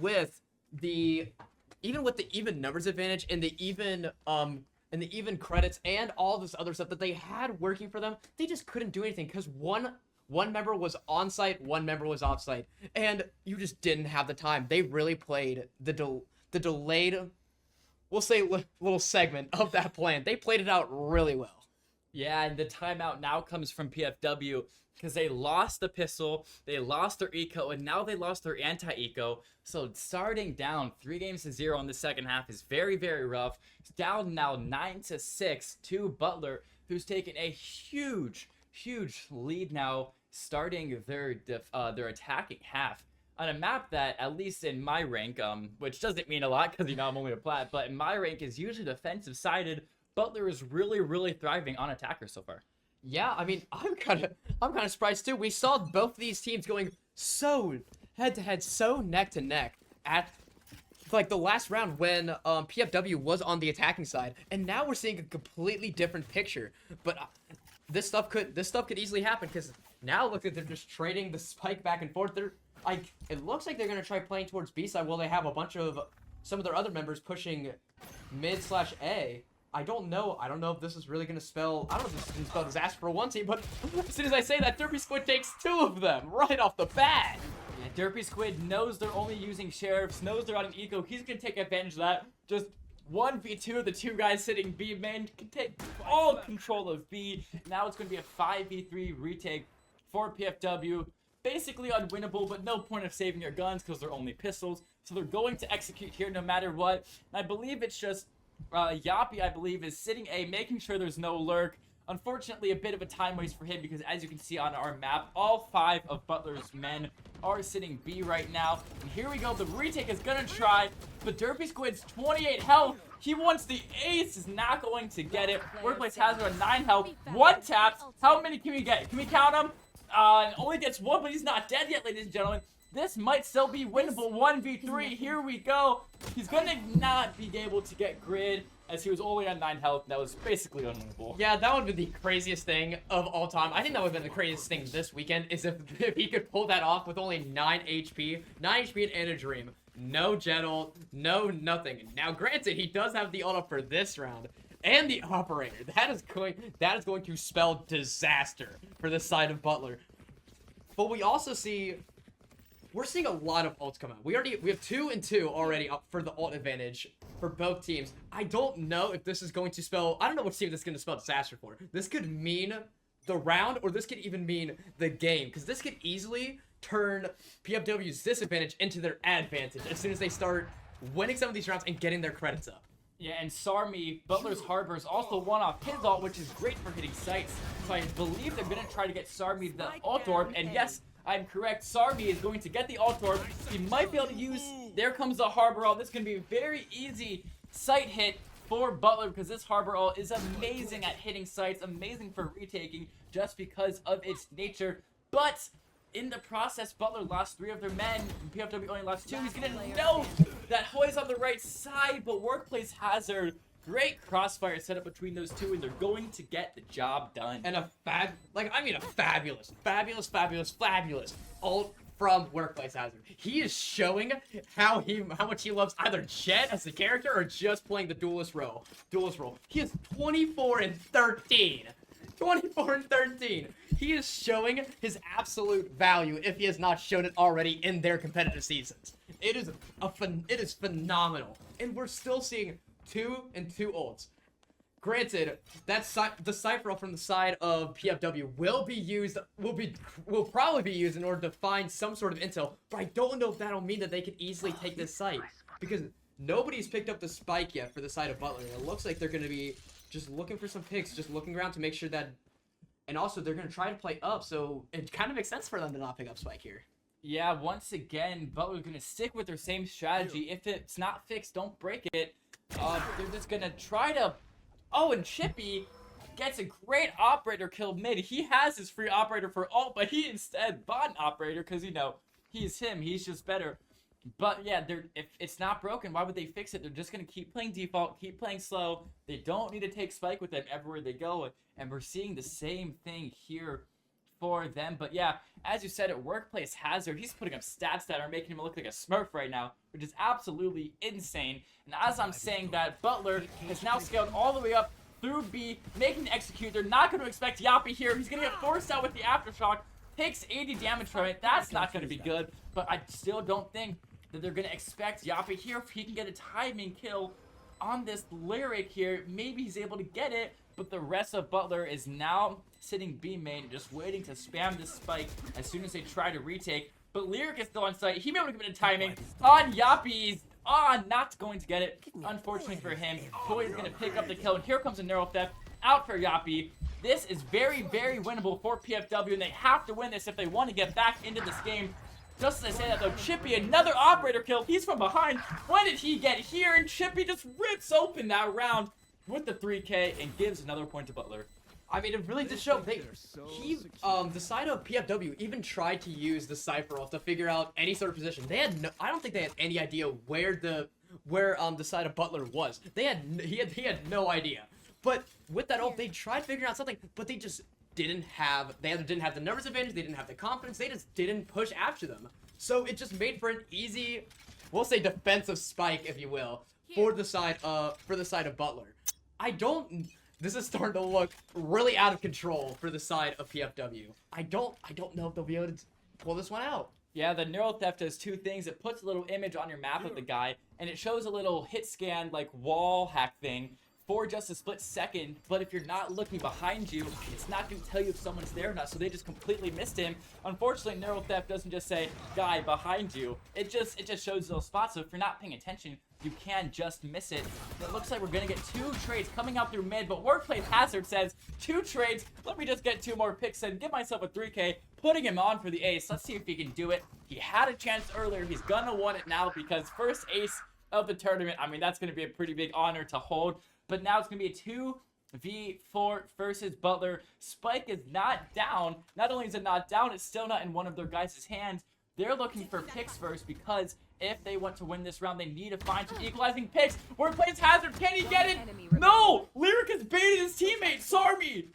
with the even numbers advantage and the even credits and all this other stuff that they had working for them, they just couldn't do anything because one member was on site, one member was off site, and you just didn't have the time. They really played the delayed, we'll say, little segment of that plan. They played it out really well. Yeah, and the timeout now comes from PFW because they lost the pistol, they lost their eco, and now they lost their anti-eco. So starting down 3-0 in the second half is very, very rough. It's down now 9-6 to Butler, who's taken a huge lead now, starting their attacking half on a map that, at least in my rank, which doesn't mean a lot because I'm only a plat, but in my rank is usually defensive sided. Butler is really thriving on attackers so far. Yeah, I mean, I'm kind of surprised too. We saw both these teams going so head to head, so neck to neck at like the last round when PFW was on the attacking side, and now we're seeing a completely different picture. But this stuff could easily happen because now look at, they're just trading the spike back and forth. It looks like they're gonna try playing towards B side while they have a bunch of some of their other members pushing mid/A. I don't know if this is really gonna spell. I don't know if this is gonna spell disaster for one team, but as soon as I say that, Derpy Squid takes two of them right off the bat. Yeah, Derpy Squid knows they're only using sheriffs, knows they're on an eco. He's gonna take advantage of that. Just 1v2, the two guys sitting B main can take all control of B. Now it's gonna be a 5v3 retake for PFW. Basically unwinnable, but no point of saving your guns because they're only pistols. So they're going to execute here no matter what. And I believe it's just Yappy, I believe, is sitting A, making sure there's no lurk. Unfortunately, a bit of a time waste for him because, as you can see on our map, all 5 of Butler's men are sitting B right now. And here we go. The retake is going to try, but Derpy Squid's 28 health. He wants the ace, is not going to get it. Workplace Hazard on 9 health. 1 taps. How many can we get? Can we count them? Only gets 1, but he's not dead yet, ladies and gentlemen. This might still be winnable. 1v3. Here we go. He's going to not be able to get grid as he was only on 9 health. That was basically unwinnable. Yeah, that would have been the craziest thing of all time. I think that would have been the craziest thing this weekend is if he could pull that off with only 9 HP. 9 HP and a dream. No jet ult, no nothing. Now, granted, he does have the ult up for this round. And the operator. That is going to spell disaster for the side of Butler. But we also see... We're seeing a lot of ults come out. We have 2 and 2 already up for the ult advantage for both teams. I don't know if this is going to spell... I don't know which team this is going to spell disaster for. This could mean the round, or this could even mean the game. Because this could easily turn PFW's disadvantage into their advantage as soon as they start winning some of these rounds and getting their credits up. Yeah, and Sarmi, Butler's Harbor, is also one off his ult, which is great for hitting sites. So I believe they're going to try to get Sarmi the ult orb, and yes, I'm correct. Sarmi is going to get the ult orb. He might be able to use... There comes the Harbor ult. This is going to be a very easy site hit for Butler because this Harbor ult is amazing at hitting sites, amazing for retaking just because of its nature. But in the process, Butler lost 3 of their men. PFW only lost 2. He's going to know that Hoy's on the right side, but Workplace Hazard... Great crossfire setup between those two, and they're going to get the job done. And a fabulous ult from Workplace Hazard. He is showing how much he loves either Jet as a character or just playing the duelist role. He is 24-13. 24-13. He is showing his absolute value if he has not shown it already in their competitive seasons. It is phenomenal, and we're still seeing 2 and 2 ults. Granted, the Cypher from the side of PFW will probably be used in order to find some sort of intel, but I don't know if that'll mean that they can easily take this site, because nobody's picked up the spike yet for the side of Butler. It looks like they're going to be just looking for some picks, just looking around to make sure that, and also they're going to try to play up, so it kind of makes sense for them to not pick up spike here. Yeah, once again, Butler's going to stick with their same strategy. If it's not fixed, don't break it. They're just going to try to... Oh, and Chippy gets a great operator kill mid. He has his free operator for ult, but he instead bought an operator because, you know, he's him. He's just better. But, yeah, if it's not broken, why would they fix it? They're just going to keep playing default, keep playing slow. They don't need to take spike with them everywhere they go. And we're seeing the same thing here for them. But, yeah, as you said, at Workplace Hazard, he's putting up stats that are making him look like a smurf right now, which is absolutely insane. And as I'm saying that, Butler has now scaled all the way up through B, making the execute. They're not going to expect Yappy here. He's going to get forced out with the aftershock. Takes 80 damage from it. That's not going to be good. But I still don't think that they're going to expect Yappy here. If he can get a timing kill on this Lyric here, maybe he's able to get it. But the rest of Butler is now sitting B main, just waiting to spam this spike as soon as they try to retake. But Lyric is still on site. He may be able to give it a timing on Yappy's. Not going to get it. Unfortunately for him, Toy's going to pick up the kill. And here comes a Neural Theft out for Yappy. This is very, very winnable for PFW, and they have to win this if they want to get back into this game. Just as I say that, though, Chippy, another operator kill. He's from behind. When did he get here? And Chippy just rips open that round with the 3K and gives another point to Butler. I mean, it really just showed the side of PFW even tried to use the Cypher ult to figure out any sort of position. They had I don't think they had any idea where the side of Butler was. He had no idea. But with that ult, they tried figuring out something, but they just didn't have the numbers advantage, they didn't have the confidence, they just didn't push after them. So it just made for an easy, we'll say defensive spike, if you will, for the side of Butler. This is starting to look really out of control for the side of PFW. I don't know if they'll be able to pull this one out. Yeah, the Neural Theft does two things. It puts a little image on your map of the guy, and it shows a little hit scan, like wall hack thing for just a split second. But if you're not looking behind you, it's not going to tell you if someone's there or not. So they just completely missed him. Unfortunately, Neural Theft doesn't just say, guy behind you. It just shows those spots. So if you're not paying attention, you can just miss it. It looks like we're going to get 2 trades coming out through mid, but Workplace Hazard says 2 trades. Let me just get 2 more picks and give myself a 3K, putting him on for the ace. Let's see if he can do it. He had a chance earlier. He's going to want it now because first ace of the tournament, I mean, that's going to be a pretty big honor to hold. But now it's going to be a 2v4 versus Butler. Spike is not down. Not only is it not down, it's still not in one of their guys' hands. They're looking for picks first because if they want to win this round, they need to find some equalizing picks. Workplace Hazard, can he get it? No! Lyric has baited his teammate, Sarmi!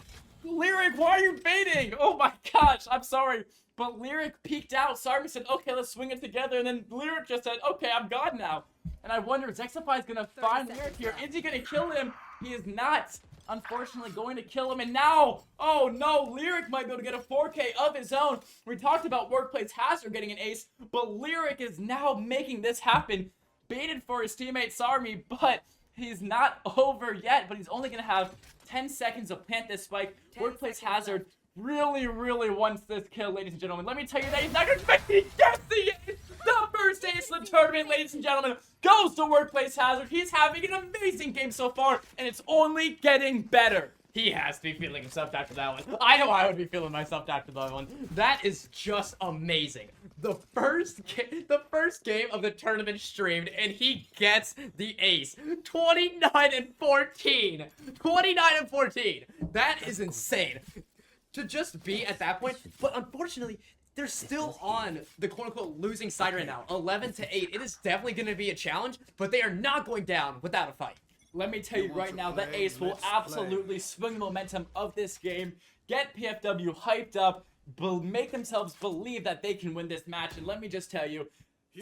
Lyric, why are you baiting? Oh my gosh, I'm sorry. But Lyric peeked out. Sarmi said, okay, let's swing it together. And then Lyric just said, okay, I'm God now. And I wonder, Zexify is going to find Lyric here. Is he going to kill him? He is not, unfortunately, going to kill him. And now, oh no, Lyric might be able to get a 4K of his own. We talked about Workplace Hazard getting an ace, but Lyric is now making this happen. Baited for his teammate Sarmi, but he's not over yet. But he's only going to have 10 seconds to plant this spike. Workplace Hazard really, really wants this kill, ladies and gentlemen. Let me tell you that he's not going to expect it. Yes, he is! The first ace of the tournament, ladies and gentlemen, goes to Workplace Hazard. He's having an amazing game so far, and it's only getting better. He has to be feeling himself after that one. I know I would be feeling myself after that one. That is just amazing. The first game of the tournament streamed, and he gets the ace. 29-14. 29-14. That is insane. To just be at that point, but unfortunately, they're still on the quote-unquote losing side right now, 11-8. It is definitely going to be a challenge, but they are not going down without a fight. Let me tell you right now, the ace will absolutely swing the momentum of this game, get PFW hyped up, make themselves believe that they can win this match. And let me just tell you,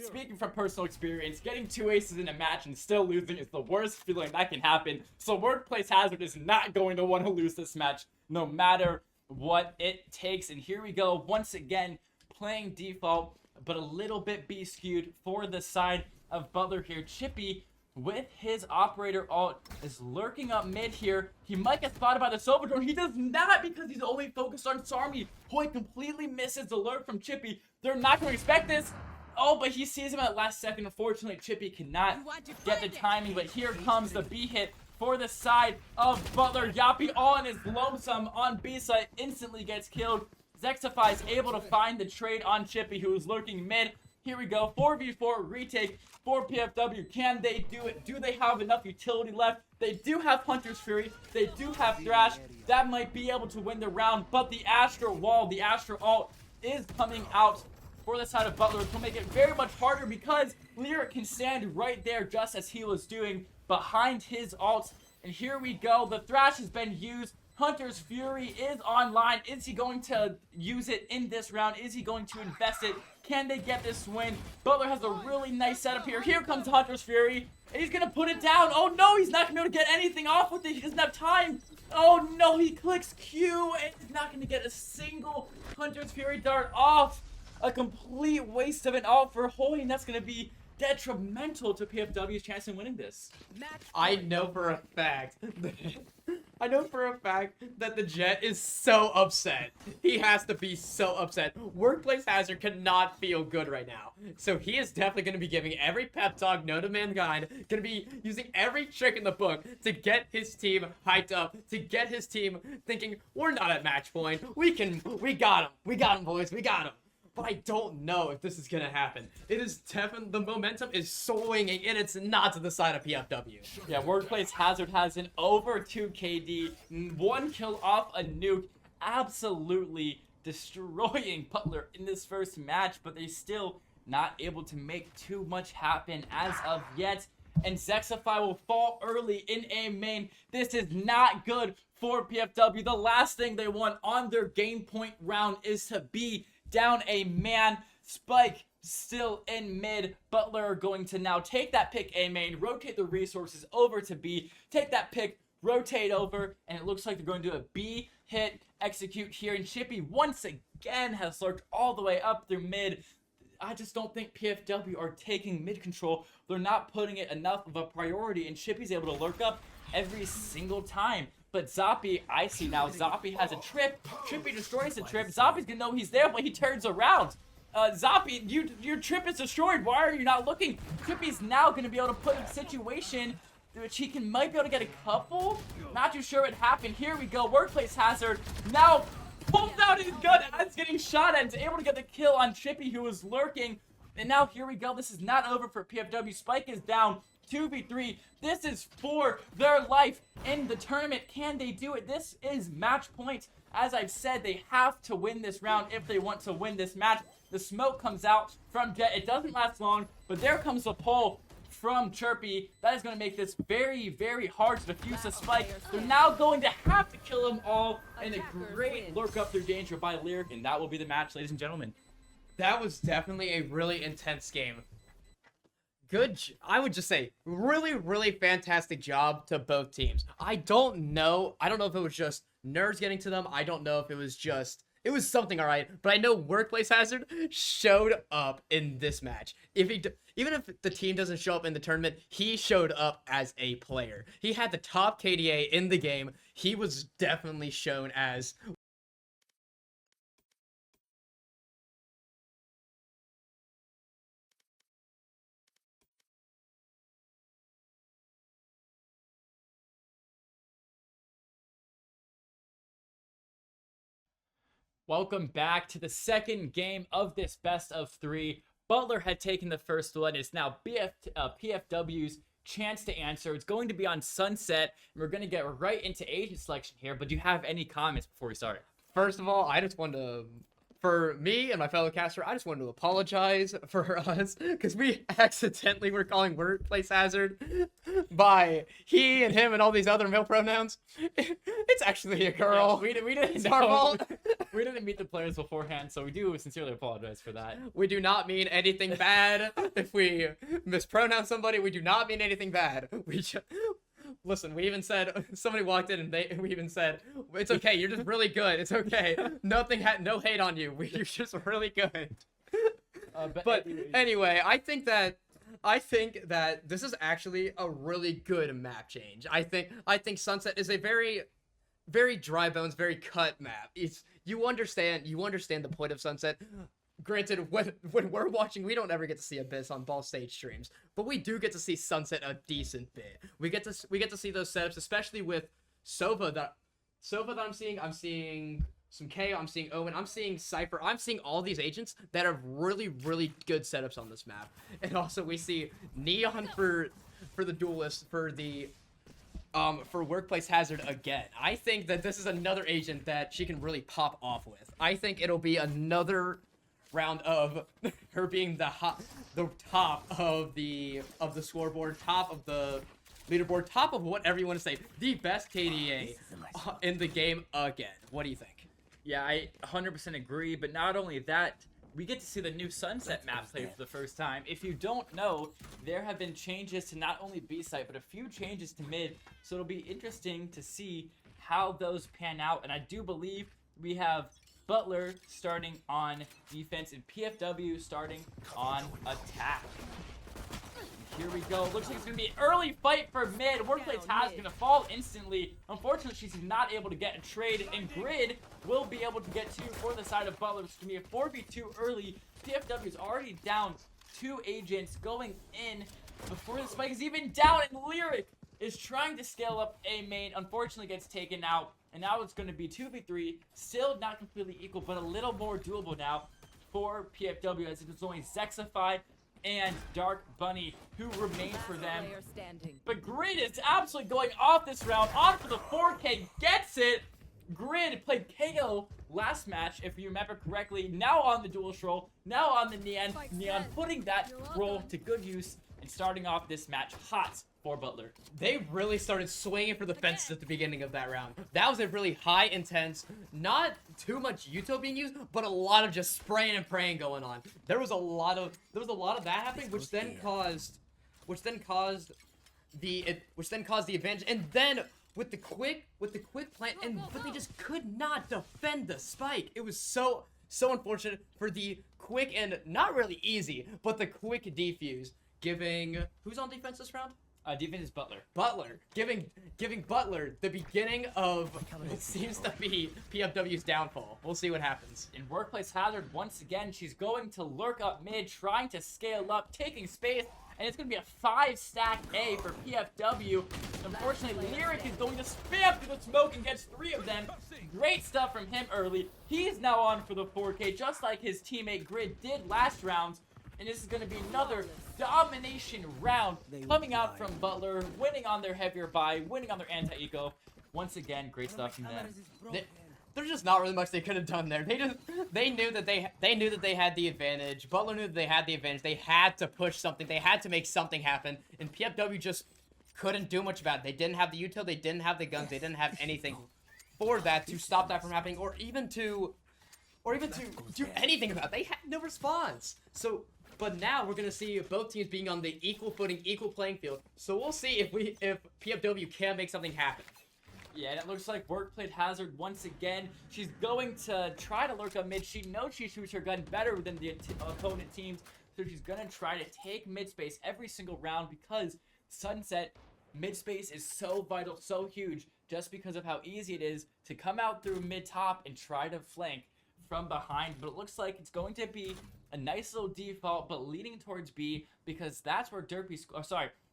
speaking from personal experience, getting 2 aces in a match and still losing is the worst feeling that can happen. So Workplace Hazard is not going to want to lose this match, no matter what it takes. And here we go, once again, playing default, but a little bit B skewed for the side of Butler here. Chippy, with his operator ult, is lurking up mid here. He might get spotted by the Silver Drone. He does not, because he's only focused on Sarmy. Hoy completely misses the lurk from Chippy. They're not going to expect this. Oh, but he sees him at last second. Unfortunately, Chippy cannot get the timing, but here comes the B hit for the side of Butler. Yappy all in his lonesome on B side, instantly gets killed. Zexify is able to find the trade on Chippy, who is lurking mid. Here we go, 4v4 retake for PFW. Can they do it? Do they have enough utility left? They do have Hunter's Fury. They do have Thrash. That might be able to win the round, but the Astra Wall, the Astra ult is coming out for the side of Butler, which will make it very much harder because Lyric can stand right there just as he was doing behind his ult. And here we go. The Thrash has been used. Hunter's Fury is online. Is he going to use it in this round? Is he going to invest it? Can they get this win? Butler has a really nice setup here. Here comes Hunter's Fury. And he's going to put it down. Oh no, he's not going to be able to get anything off with it. He doesn't have time. Oh no, he clicks Q and he's not going to get a single Hunter's Fury dart off. A complete waste of an ult for Hoy, and that's going to be detrimental to PFW's chance in winning this. I know for a fact that the Jet is so upset. He has to be so upset. Workplace Hazard cannot feel good right now. So he is definitely going to be giving every pep talk known to mankind, going to be using every trick in the book to get his team hyped up, to get his team thinking, we're not at match point. We got him, boys, we got him. But I don't know if this is going to happen. It is definitely, the momentum is swinging, and it's not to the side of PFW. Yeah, Workplace Hazard has an over 2 KD, 1 kill off a nuke, absolutely destroying Butler in this first match, but they're still not able to make too much happen as of yet. And Zexify will fall early in A main. This is not good for PFW. The last thing they want on their game point round is to be down a man. Spike still in mid. Butler are going to now take that pick A main, rotate the resources over to B, take that pick, rotate over, and it looks like they're going to do a B hit execute here. And Chippy once again has lurked all the way up through mid. I just don't think PFW are taking mid control. They're not putting it enough of a priority, and Chippy's able to lurk up every single time. But Zoppy, I see now, Zoppy has a trip. Chippy destroys the trip. Zoppy's gonna know he's there, but he turns around. Zoppy, your trip is destroyed. Why are you not looking? Chippy's now gonna be able to put in a situation which he might be able to get a couple. Not too sure what happened. Here we go. Workplace Hazard now pulls out his gun as getting shot at and is able to get the kill on Chippy, who was lurking. And now here we go. This is not over for PFW. Spike is down. 2v3. This is for their life in the tournament. Can they do it? This is match point. As I've said, they have to win this round if they want to win this match. The smoke comes out from Jet. It doesn't last long, but there comes the pull from Chirpy. That is going to make this very, very hard to defuse the Spike. They're now going to have to kill them all in a great lurk up through danger by Lyric, and that will be the match, ladies and gentlemen. That was definitely a really intense game. I would just say, really, really fantastic job to both teams. I don't know if it was just nerves getting to them. I don't know if it was something, all right. But I know Workplace Hazard showed up in this match. Even if the team doesn't show up in the tournament, he showed up as a player. He had the top KDA in the game. He was definitely shown as Welcome back to the second game of this best of 3. Butler had taken the first one. It's now PFW's chance to answer. It's going to be on Sunset, and we're going to get right into agent selection here. But do you have any comments before we start? First of all, I just want to for me and my fellow caster, I just wanted to apologize for us because we accidentally were calling workplace hazard by he and him and all these other male pronouns. It's actually a girl. Yeah, we didn't It's know. our fault. We didn't meet the players beforehand, so we do sincerely apologize for that. We do not mean anything bad. If we mispronounce somebody, we do not mean anything bad. We just... Listen, we even said, somebody walked in and we even said, it's okay, you're just really good. It's okay. No hate on you. You're just really good. But anyway, I think that this is actually a really good map change. I think Sunset is a very, very dry bones, very cut map. You understand the point of Sunset. Granted, when we're watching, we don't ever get to see Abyss on Ball Stage streams, but we do get to see Sunset a decent bit. We get to see those setups, especially with Sova that I'm seeing. I'm seeing some KO, I'm seeing Owen, I'm seeing Cypher, I'm seeing all these agents that have really, really good setups on this map. And also we see Neon for the duelist, for Workplace Hazard again. I think that this is another agent that she can really pop off with. I think it'll be another round of her being the top of the scoreboard, top of the leaderboard, top of whatever you want to say, the best KDA in the game again. What do you think? Yeah, I 100% agree, but not only that, we get to see the new Sunset map play for the first time. If you don't know, there have been changes to not only B-site, but a few changes to mid, so it'll be interesting to see how those pan out, and I do believe we have Butler starting on defense and PFW starting on attack. Here we go. Looks like it's going to be an early fight for mid. Workplace Has going to fall instantly. Unfortunately, she's not able to get a trade, and Grid will be able to get two for the side of Butler. It's going to be a 4v2 early. PFW is already down 2 agents going in before the spike is even down, and Lyric is trying to scale up A main. Unfortunately, gets taken out. And now it's going to be 2v3, still not completely equal, but a little more doable now for PFW, as it's only Zexify and Dark Bunny who remain for them. But Grid is absolutely going off this round, on for the 4K, gets it. Grid played KO last match, if you remember correctly, now on the duelist role, now on the Neon. Neon putting that role to good use and starting off this match hot for Butler. They really started swinging for the fences at the beginning of that round. That was a really high intense, not too much Yuto being used, but a lot of just spraying and praying going on. There was a lot of that happening, which then caused the advantage, and then with the quick plant, but they just could not defend the spike. It was so unfortunate for the quick and not really easy, but the quick defuse, giving who's on defense this round? Defense is Butler. Butler. Giving Butler the beginning of what seems to be PFW's downfall. We'll see what happens. In Workplace Hazard, once again, she's going to lurk up mid, trying to scale up, taking space, and it's going to be a 5-stack A for PFW. Unfortunately, Lyric is going to spam through the smoke and gets 3 of them. Great stuff from him early. He's now on for the 4K, just like his teammate Grid did last round. And this is going to be another domination round coming out from Butler, winning on their heavier buy, winning on their anti-eco. Once again, great stuff from them. There's just not really much they could have done there. They knew that they had the advantage. Butler knew that they had the advantage. They had to push something. They had to make something happen. And PFW just couldn't do much about it. They didn't have the util. They didn't have the guns. They didn't have anything for that to stop that from happening, or even to do anything about it. They had no response. But now we're gonna see both teams being on the equal footing, equal playing field. So we'll see if PFW can make something happen. Yeah, and it looks like Workplace Hazard once again. She's going to try to lurk up mid. She knows she shoots her gun better than the opponent teams, so she's gonna try to take mid space every single round, because Sunset mid space is so vital, so huge, just because of how easy it is to come out through mid top and try to flank from behind. But it looks like it's going to be a nice little default, but leading towards B, because that's where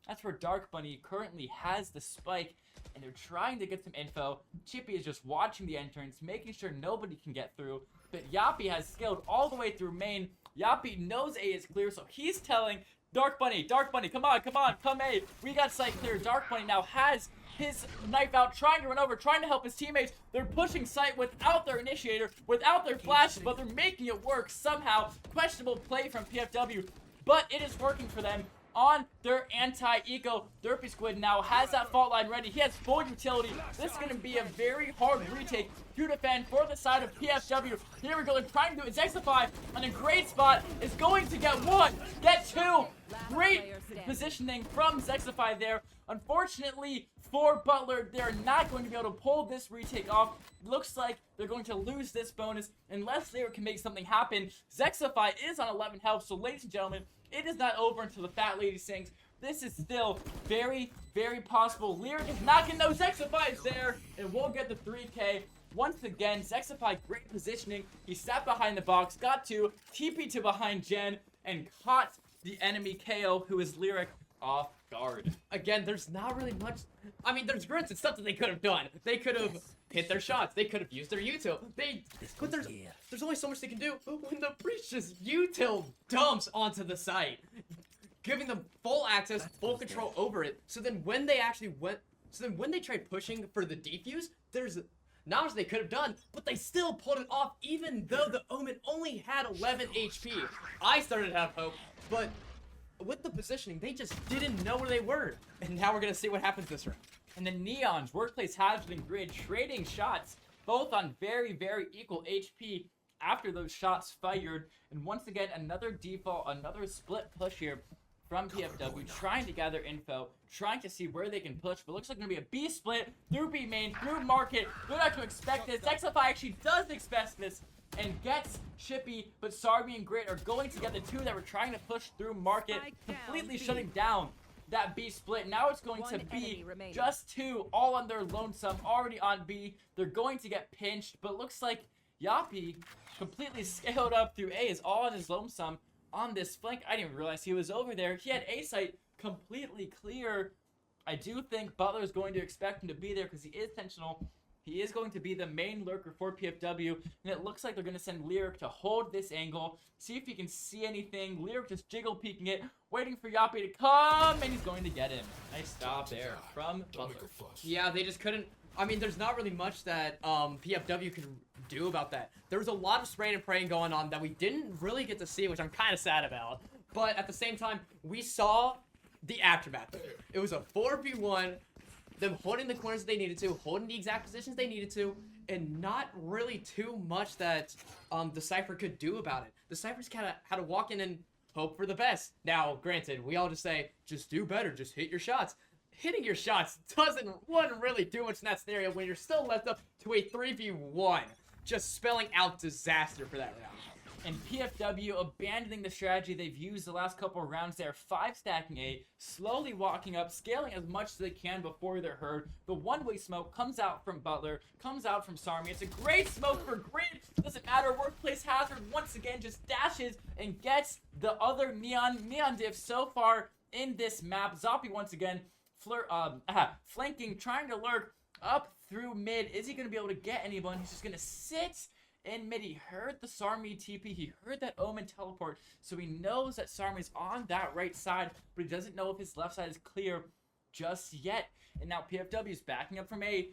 that's where Dark Bunny currently has the spike, and they're trying to get some info. Chippy is just watching the entrance, making sure nobody can get through, but Yappy has scaled all the way through main. Yappy knows A is clear, so he's telling Dark Bunny, come on, come A. We got site clear. Dark Bunny now has his knife out, trying to run over, trying to help his teammates. They're pushing site without their initiator, without their flash, but they're making it work somehow. Questionable play from PFW, but it is working for them. On their anti-eco, Derpy Squid now has that fault line ready. He has full utility. This is going to be a very hard retake to defend for the side of PFW. Here we go. They're trying to do it. Zexify on a great spot is going to get one, get two. Great positioning from Zexify there. Unfortunately for Butler, they're not going to be able to pull this retake off. Looks like they're going to lose this bonus unless Lyric can make something happen. Zexify is on 11 health, so ladies and gentlemen, it is not over until the fat lady sings. This is still very, very possible. Lyric is not getting those Zexify there, and we'll get the 3K. Once again, Zexify, great positioning. He sat behind the box, got to TP to behind Jen, and caught the enemy KO, who is Lyric, off guard. Again, there's not really much. I mean, there's grunts and stuff that they could have done. They could have hit their shots. They could have used their util. But there's only so much they can do when the breach just util dumps onto the site, giving them full access, full control over it. So then when they tried pushing for the defuse, there's not much they could have done, but they still pulled it off, even though the Omen only had 11 HP. I started to have hope, but with the positioning, they just didn't know where they were. And now we're going to see what happens this round. And the Neons, Workplace Hazard and Grid trading shots, both on very, very equal HP after those shots fired. And once again, another default, another split push here from PFW, trying to gather info, trying to see where they can push. But looks like going to be a B split through B main, through market. They're not to expect this. Xify actually does expect this and gets Chippy, but Sarby and Grit are going to get the two that were trying to push through market, completely shutting down that B split. Now it's going to be just two, all on their lonesome, already on B. They're going to get pinched, but looks like Yappy completely scaled up through A, is all on his lonesome on this flank. I didn't even realize he was over there. He had A site completely clear. I do think Butler is going to expect him to be there because he is intentional. He is going to be the main lurker for PFW, and it looks like they're going to send Lyric to hold this angle, see if he can see anything. Lyric just jiggle peeking it, waiting for Yappy to come, and he's going to get him. Nice stop there from Butler. Yeah, they just couldn't. I mean, there's not really much that PFW can do about that. There was a lot of spraying and praying going on that we didn't really get to see, which I'm kind of sad about. But at the same time, we saw the aftermath. It was a 4v1. Them holding the corners that they needed to, holding the exact positions they needed to, and not really too much that the Cypher could do about it. The Cyphers kind of had to walk in and hope for the best. Now, granted, we all just say, just do better, just hit your shots. Hitting your shots wouldn't really do much in that scenario when you're still left up to a 3v1, just spelling out disaster for that round. And PFW abandoning the strategy they've used the last couple of rounds there, 5-stacking A, slowly walking up, scaling as much as they can before they're heard. The one-way smoke comes out from Butler, comes out from Sarmi. It's a great smoke for Grid. Doesn't matter. Workplace Hazard once again just dashes and gets the other Neon diff so far in this map. Zoppy once again flanking, trying to lurk up through mid. Is he going to be able to get anyone? He's just going to sit in mid. He heard the Sarmi TP, he heard that Omen teleport, so he knows that Sarmi's on that right side, but he doesn't know if his left side is clear just yet. And now PFW is backing up from A.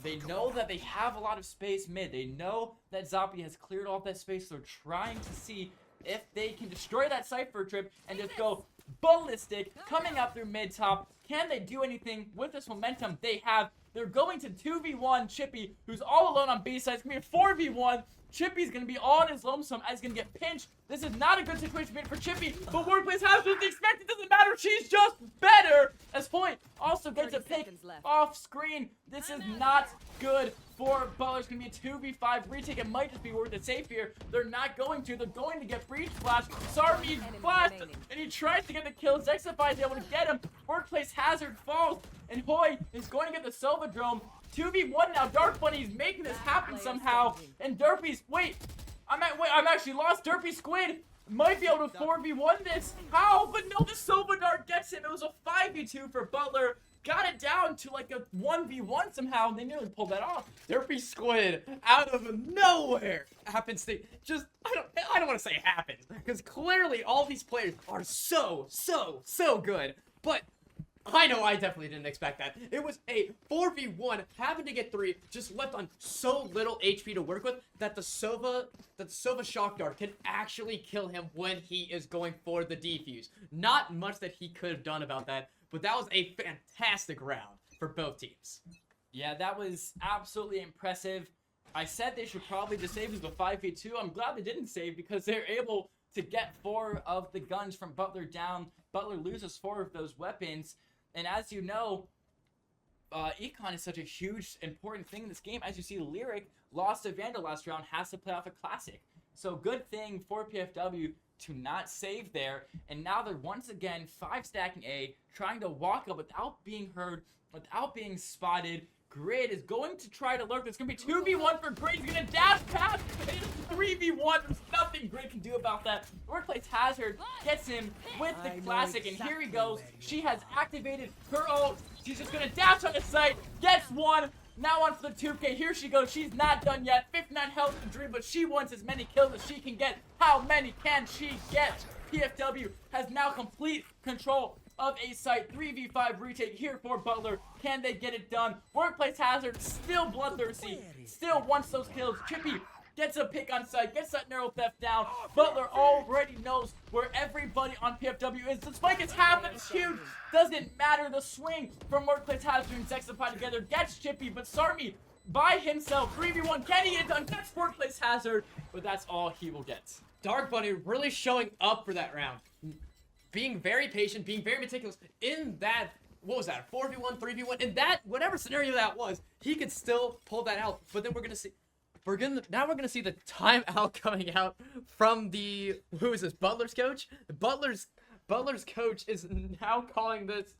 They know that they have a lot of space mid. They know that Zoppy has cleared off that space, so they're trying to see if they can destroy that Cypher trip and just go ballistic, coming up through mid top. Can they do anything with this momentum they have? They're going to 2v1 Chippy, who's all alone on B side. It's going to be a 4v1. Chippy's going to be all on his lonesome as he's going to get pinched. This is not a good situation for Chippy, but Workplace has what they expect. It doesn't matter. She's just better. As Point also gets a pick off screen. This is not good for Butler. It's going to be a 2v5 retake. It might just be worth it safe here. They're not going to. They're going to get breach flash. Sarmi flashed, and he tries to get the kill. Zexify is able to get him. Workplace Hazard falls, and Hoy is going to get the Silvadrome. 2v1 now. Dark Bunny's making this happen somehow. And Derpy's, I'm actually lost. Derpy Squid might be able to 4v1 this. How? But no, the Silva Dart gets him. It was a 5v2 for Butler. got it down to like a 1v1 somehow, and they nearly pulled that off. Derpy Squid out of nowhere happens to just I don't want to say happens because clearly all these players are so good, but I know I definitely didn't expect that. It was a 4v1 having to get 3, just left on so little HP to work with that the Sova shock dart can actually kill him when he is going for the defuse. Not much that he could have done about that, but that was a fantastic round for both teams. Yeah, that was absolutely impressive. I said they should probably disable the 5v2. I'm glad they didn't save because they're able to get 4 of the guns from Butler down. Butler loses 4 of those weapons. And as you know, Econ is such a huge, important thing in this game. As you see, Lyric lost to Vandal last round, has to play off a Classic. So good thing for PFW to not save there. And now they're once again 5-stacking A, trying to walk up without being heard, without being spotted. Grid is going to try to lurk. There's going to be 2v1 for Grid. He's going to dash past. It is 3v1. There's nothing Grid can do about that. Workplace Hazard gets him with the Classic, and here he goes. She has activated her ult. She's just going to dash on the site. Gets 1. Now on for the 2K. Here she goes. She's not done yet. 59 health to Dream, but she wants as many kills as she can get. How many can she get? PFW has now complete control of a site. 3v5 retake here for Butler. Can they get it done? Workplace Hazard still bloodthirsty, still wants those kills. Chippy gets a pick on site, gets that narrow theft down. Butler already knows where everybody on PFW is. The spike is half, it's huge. Doesn't matter. The swing from Workplace Hazard and Zexify together gets Chippy, but Sarmi by himself, 3v1, can he get it done? Gets Workplace Hazard, but that's all he will get. Dark Bunny really showing up for that round. Being very patient, being very meticulous in that, what was that, 4v1, 3v1, in that, whatever scenario that was, he could still pull that out. But then we're gonna see the timeout coming out from the, who is this, Butler's coach? Butler's coach is now calling this,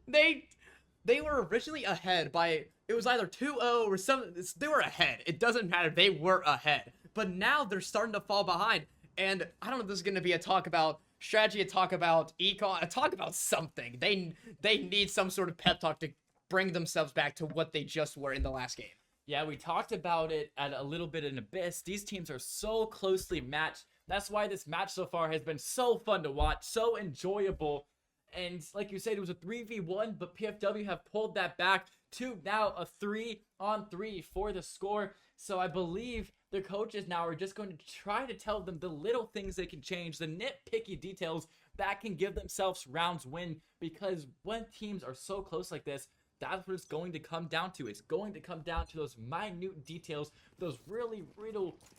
they were originally ahead by, it was either 2-0 or something, they were ahead. It doesn't matter, they were ahead. But now they're starting to fall behind, and I don't know if this is gonna be a talk about strategy, a talk about econ, a talk about something. They need some sort of pep talk to bring themselves back to what they just were in the last game. Yeah, we talked about it at a little bit in Abyss. These teams are so closely matched. That's why this match so far has been so fun to watch, so enjoyable. And like you said, it was a 3v1, but PFW have pulled that back to now a 3-on-3 for the score. So I believe the coaches now are just going to try to tell them the little things they can change, the nitpicky details that can give themselves rounds win, because when teams are so close like this, that's what it's going to come down to. It's going to come down to those minute details, those really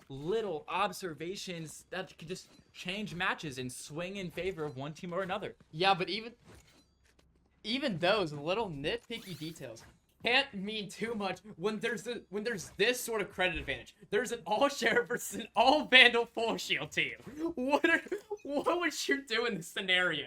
little observations that can just change matches and swing in favor of one team or another. Yeah, but even those little nitpicky details can't mean too much when there's this sort of credit advantage. There's an all Sheriff versus an all Vandal full shield team. What would you do in this scenario?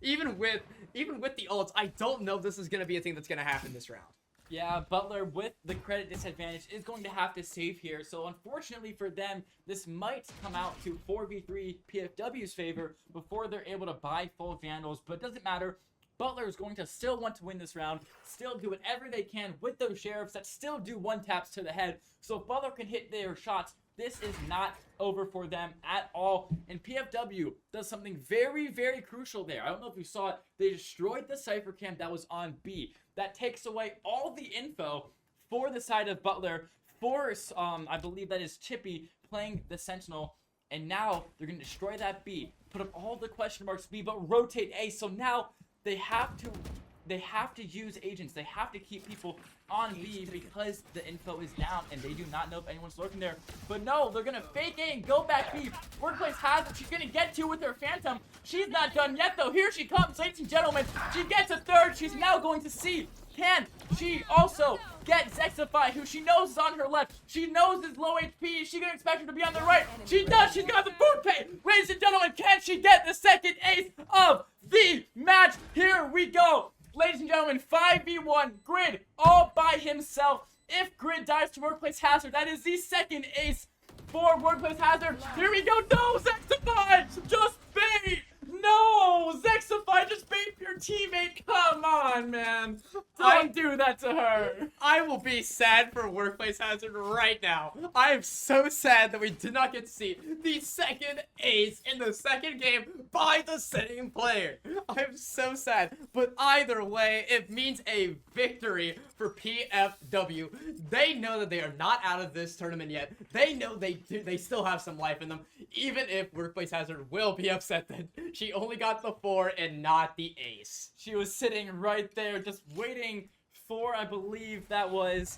Even with the ults, I don't know if this is gonna be a thing that's gonna happen this round. Yeah, Butler with the credit disadvantage is going to have to save here. So unfortunately for them, this might come out to 4v3 PFW's favor before they're able to buy full Vandals, but it doesn't matter. Butler is going to still want to win this round, still do whatever they can with those Sheriffs that still do one-taps to the head. So if Butler can hit their shots, this is not over for them at all. And PFW does something very crucial there. I don't know if you saw it. They destroyed the Cypher camp that was on B. That takes away all the info for the side of Butler. For, I believe that is Chippy playing the Sentinel. And now they're going to destroy that B. Put up all the question marks B, but rotate A. So now they have to use agents. They have to keep people on B because the info is down and they do not know if anyone's lurking there. But no, they're gonna fake A and go back B. Workplace has it. She's gonna get to with her Phantom. She's not done yet though. Here she comes, ladies and gentlemen. She gets a third. She's now going to see. Can she also get Zexify, who she knows is on her left? She knows is low HP. Is she gonna expect her to be on the right? She does. She's got the food pay. Ladies and gentlemen, can she get the second ace of the match? Here we go. Ladies and gentlemen, 5v1, Grid all by himself. If Grid dies to Workplace Hazard, that is the second ace for Workplace Hazard. Here we go. No, Zexify! Just bait! no! Zexify just beat your teammate. Come on, man. Don't do that to her. I will be sad for Workplace Hazard right now. I am so sad that we did not get to see the second ace in the second game by the same player. I'm so sad. But either way, it means a victory for PFW. They know that they are not out of this tournament yet. They know they still have some life in them, even if Workplace Hazard will be upset that she only got the 4 and not the ace. She was sitting right there just waiting for, I believe that was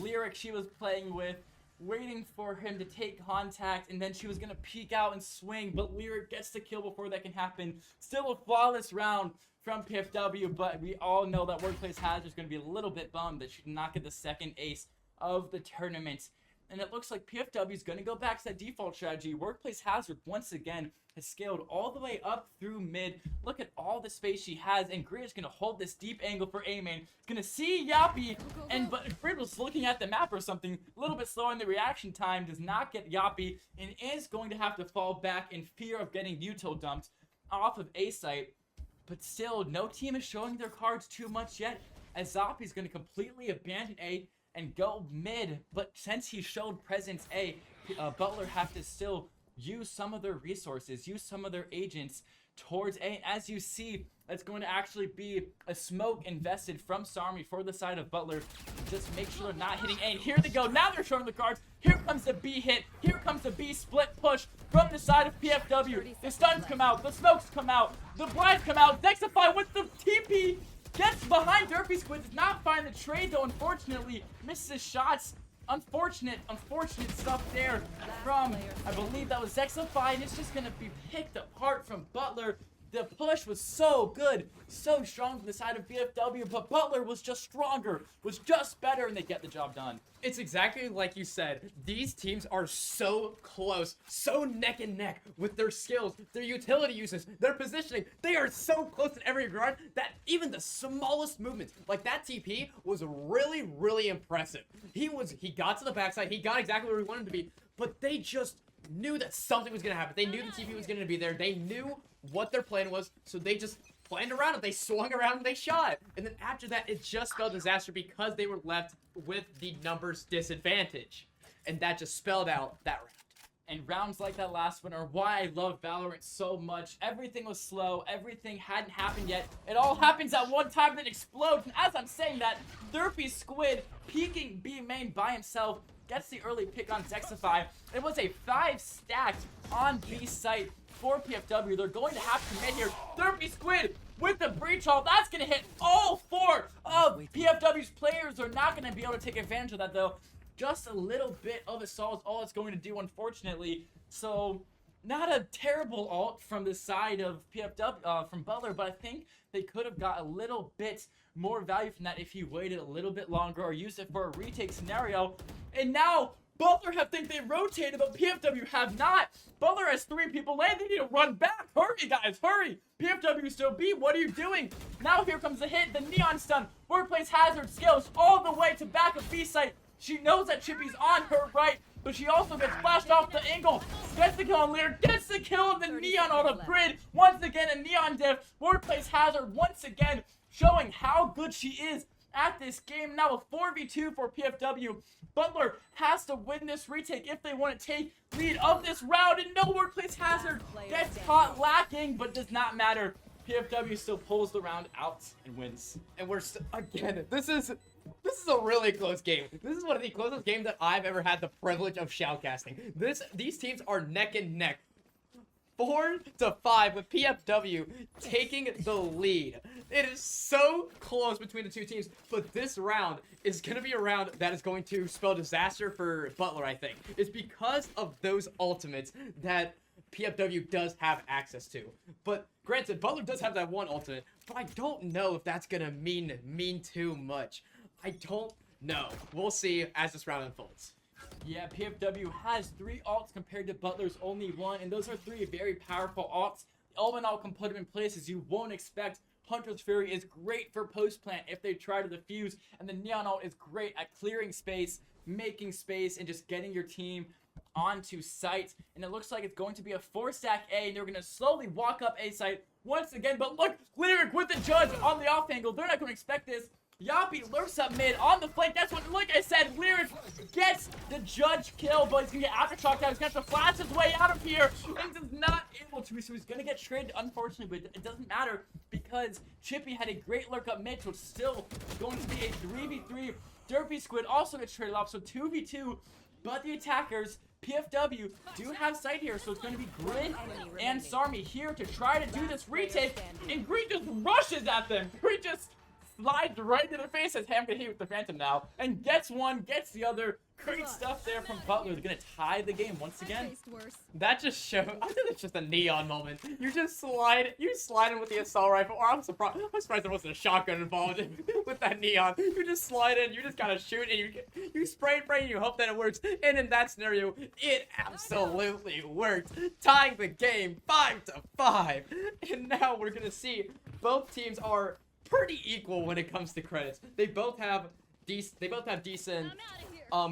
Lyric she was playing with, waiting for him to take contact, and then she was going to peek out and swing, but Lyric gets the kill before that can happen. Still a flawless round from PFW, but we all know that Workplace Hazard is going to be a little bit bummed that she did not get the second ace of the tournament. And it looks like PFW is going to go back to that default strategy. Workplace Hazard, once again, has scaled all the way up through mid. Look at all the space she has, and Grid is going to hold this deep angle for A-Main. He's going to see Yappy, but Grid was looking at the map or something, a little bit slow in the reaction time, does not get Yappy, and is going to have to fall back in fear of getting util dumped off of A-site. But still, no team is showing their cards too much yet, as Zoppy is going to completely abandon A and go mid. But since he showed presence A, Butler have to still use some of their resources, use some of their agents towards A. And as you see, it's going to actually be a smoke invested from Sarmi for the side of Butler. Just make sure they're not hitting A. And here they go. Now they're showing the cards. Here comes the B hit. Here comes the B split push from the side of PFW. The stuns come out. The smokes come out. The blinds come out. Zexify with the TP. Gets behind Derpy Squid. Does not find the trade though, unfortunately. Misses shots. Unfortunate stuff there from, I believe that was Zexify, and it's just going to be picked apart from Butler. The push was so good, so strong from the side of BFW, but Butler was just stronger, was just better, and they get the job done. It's exactly like you said. These teams are so close, so neck and neck with their skills, their utility uses, their positioning. They are so close in every regard that even the smallest movements, like that TP, was really, really impressive. He got to the backside, he got exactly where he wanted to be, but they just knew that something was going to happen. They knew the TP was going to be there. They knew what their plan was, so they just planned around it. They swung around and they shot. And then after that, it just spelled disaster because they were left with the numbers disadvantage. And that just spelled out that round. And rounds like that last one are why I love Valorant so much. Everything was slow. Everything hadn't happened yet. It all happens at one time, then explodes. And as I'm saying that, Derpy Squid peeking B main by himself gets the early pick on Zexify. It was a 5 stacked on B site for PFW. They're going to have to commit here. Derpy Squid with the breach all. That's going to hit all 4 of PFW's players. They're not going to be able to take advantage of that, though. Just a little bit of assault is all it's going to do, unfortunately. So, not a terrible ult from the side of PFW, from Butler, but I think they could have got a little bit more value from that if he waited a little bit longer or used it for a retake scenario. And now, Butler think they rotated, but PFW have not. Butler has 3 people lane. They need to run back. Hurry, guys, hurry. PFW still B. What are you doing? Now here comes the hit. The neon stun. Workplace Hazard scales all the way to back of B site. She knows that Chippy's on her right, but she also gets flashed off the angle. Gets the kill on Lear. Gets the kill on the neon out of Grid. Once again, a neon diff. Workplace Hazard once again showing how good she is at this game. Now a 4v2 for PFW. Butler has to win this retake if they want to take lead of this round, and no Workplace Hazard gets caught lacking, but does not matter. PFW still pulls the round out and wins. And we're again, this is a really close game. This is one of the closest games that I've ever had the privilege of shoutcasting. These teams are neck and neck. 4-5 with PFW taking the lead. It is so close between the two teams, but this round is going to be a round that is going to spell disaster for Butler, I think. It's because of those ultimates that PFW does have access to. But granted, Butler does have that one ultimate, but I don't know if that's going to mean too much. I don't know. We'll see as this round unfolds. Yeah, PFW has 3 ults compared to Butler's only 1, and those are 3 very powerful ults. The Ultimate ult can put them in places you won't expect. Hunter's Fury is great for post-plant if they try to defuse, and the Neon ult is great at clearing space, making space, and just getting your team onto site, and it looks like it's going to be a 4-stack A, and they're going to slowly walk up A site once again. But look, Lyric with the judge on the off angle. They're not going to expect this. Yappy lurks up mid on the flank. That's what, like I said, Lyric gets the judge kill, but he's going to get aftershock down. He's going to have to flash his way out of here, and is not able to, so he's going to get traded, unfortunately, but it doesn't matter because Chippy had a great lurk up mid, so it's still going to be a 3v3. Derpy Squid also gets traded off, so 2v2, but the attackers, PFW, do have sight here, so it's going to be Grid and Sarmi here to try to do this retake, and Grid just rushes at them. Grid just slides right to their face, says, hey, I'm going to hit you with the Phantom now, and gets one, gets the other. Great stuff there from Butler. They're going to tie the game once again. That just showed, I think it's just a Neon moment. You just slide in with the assault rifle, or I'm surprised there wasn't a shotgun involved with that Neon. You just slide in, you just kind of shoot, and you spray and pray, and you hope that it works. And in that scenario, it absolutely worked. Tying the game 5-5. And now we're going to see both teams are pretty equal when it comes to credits. They both have decent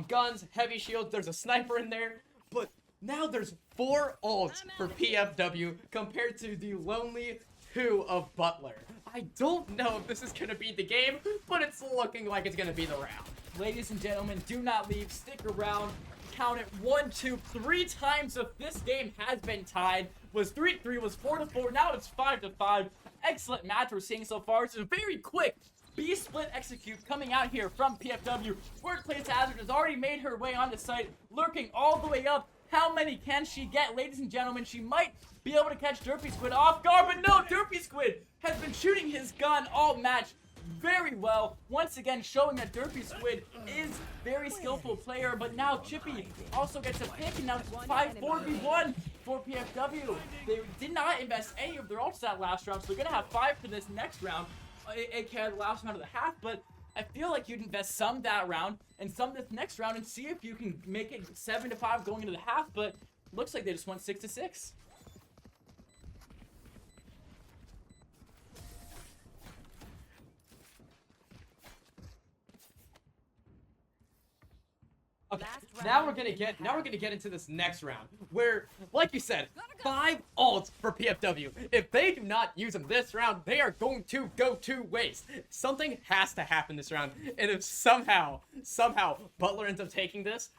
guns, heavy shields. There's a sniper in there, but now there's 4 ults for PFW compared to the lonely 2 of Butler. I don't know if this is gonna be the game, but it's looking like it's gonna be the round. Ladies and gentlemen, do not leave. Stick around. Count it 1, 2, 3 times. If this game has been tied, was 3-3, was 4-4. Now it's 5-5. Excellent match we're seeing so far. It's a very quick B split execute coming out here from PFW. Workplace Hazard has already made her way onto site, lurking all the way up. How many can she get, ladies and gentlemen? She might be able to catch Derpy Squid off guard, but no, Derpy Squid has been shooting his gun all match very well. Once again, showing that Derpy Squid is very skillful player, but now Chippy also gets a pick, and now it's 4v1 for PFW. They did not invest any of their ults that last round, so they're going to have 5 for this next round. aka the last round of the half, but I feel like you'd invest some that round and some this next round and see if you can make it 7-5 going into the half, but looks like they just went 6-6. Okay, now we're gonna get into this next round where, like you said, 5 ults for PFW. If they do not use them this round, they are going to go to waste. Something has to happen this round, and if somehow Butler ends up taking this,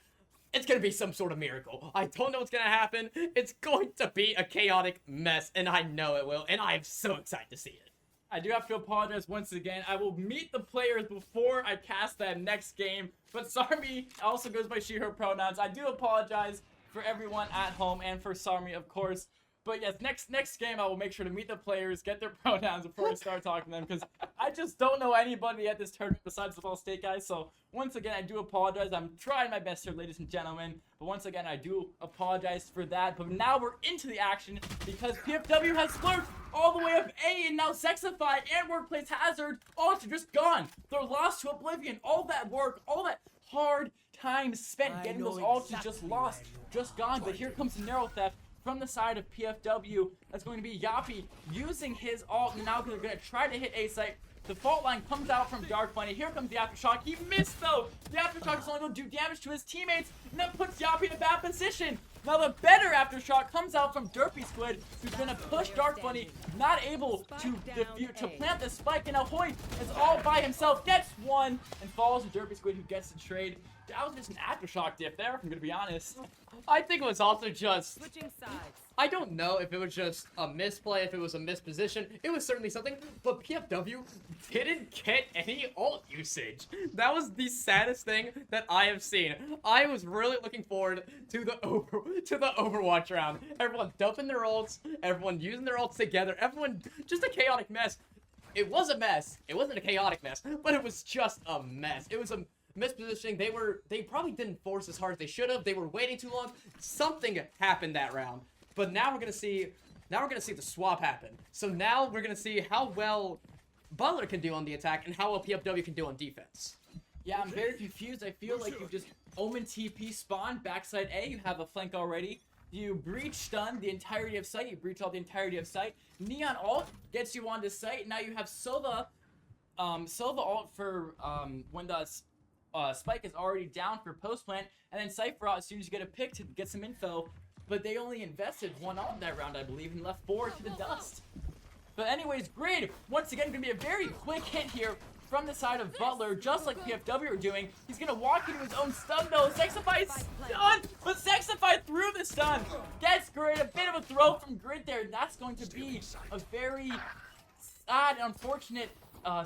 it's gonna be some sort of miracle. I don't know what's gonna happen. It's going to be a chaotic mess, and I know it will, and I am so excited to see it. I do have to apologize once again. I will meet the players before I cast that next game. But Sarmi also goes by she, her pronouns. I do apologize for everyone at home and for Sarmi, of course. But yes, next game I will make sure to meet the players, get their pronouns before I start talking to them, because I just don't know anybody at this tournament besides the Ball State guys. So once again, I do apologize. I'm trying my best here, ladies and gentlemen. But once again, I do apologize for that. But now we're into the action because PFW has splurged all the way up A, and now Sexify and Workplace Hazard all are just gone. They're lost to oblivion. All that work, all that hard time spent getting those ults is just lost, just gone. But here comes the Narrow Theft from the side of PFW. That's going to be Yappy using his ult, and now they're going to try to hit A site. The fault line comes out from Dark Bunny. Here comes the Aftershock. He missed though. The Aftershock is only going to do damage to his teammates, and that puts Yappy in a bad position. Now the better Aftershock comes out from Derpy Squid, who's going to push Dark Bunny, not able to plant the spike, and now Hoyt is all by himself, gets one, and falls to Derpy Squid, who gets the trade. That was just an Aftershock diff there, if I'm going to be honest. I think it was also just, Switching sides. I don't know if it was just a misplay, if it was a misposition. It was certainly something, but PFW didn't get any ult usage. That was the saddest thing that I have seen. I was really looking forward to the Overwatch round. Everyone dumping their ults, everyone using their ults together, everyone just a chaotic mess. It was a mess. It wasn't a chaotic mess, but it was just a mess. It was a mispositioning. They probably didn't force as hard as they should have. They were waiting too long. Something happened that round. But now we're gonna see the swap happen. So now we're gonna see how well Butler can do on the attack and how well PFW can do on defense. Yeah, I'm very confused. I feel like you just Omen TP spawn backside A. You have a flank already. You breach stun the entirety of site. You breach all the entirety of site. Neon ult gets you onto site. Now you have Sova ult for when the Spike is already down for post plant, and then Cypher out as soon as you get a pick to get some info. But they only invested 1 on that round, I believe, and left 4 to the dust. But anyways, Grid, once again, going to be a very quick hit here from the side of Butler, just like PFW are doing. He's going to walk into his own stun, though. Sexify stunned, but Sexify through the stun. Gets Grid, a bit of a throw from Grid there. That's going to be a very sad, unfortunate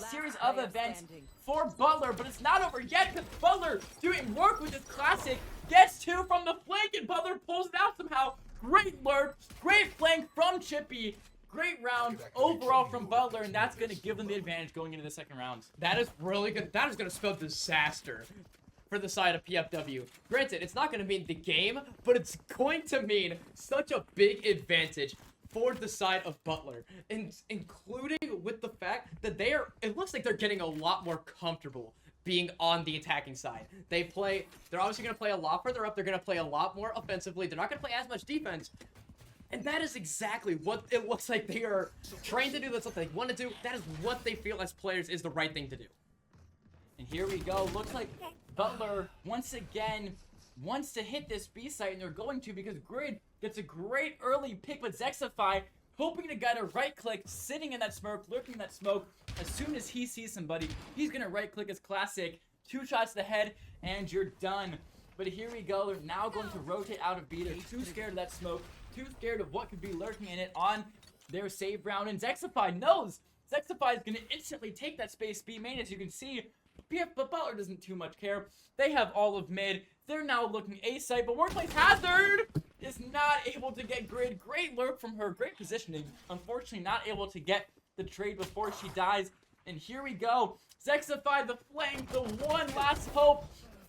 series of events for Butler, but it's not over yet because Butler doing work with his classic, gets 2 from the flank, and Butler pulls it out somehow. Great lurk, great flank from Chippy. Great round overall from Butler, and that's going to give them the advantage going into the second round. That is really good. That is going to spell disaster for the side of PFW. Granted, it's not going to mean the game, but it's going to mean such a big advantage for the side of Butler, and including with the fact that it looks like they're getting a lot more comfortable being on the attacking side. They're obviously going to play a lot further up. They're going to play a lot more offensively. They're not going to play as much defense. And that is exactly what it looks like they are trained to do. That's what they want to do. That is what they feel as players is the right thing to do. And here we go. Looks like Butler, once again, wants to hit this B site, and they're going to because Grid gets a great early pick, but Zexify hoping to get a right click, sitting in that smoke, lurking in that smoke. As soon as he sees somebody, he's going to right click his classic. 2 shots to the head, and you're done. But here we go. They're now going to rotate out of B. They're too scared of that smoke, too scared of what could be lurking in it on their save round. And Zexify knows Zexify is going to instantly take that space B main, as you can see. But Butler doesn't too much care. They have all of mid. They're now looking A site, but Workplace Hazard is not able to get Grid. Great lurk from her, great positioning. Unfortunately, not able to get the trade before she dies. And here we go. Zexify, the flank, the one last hope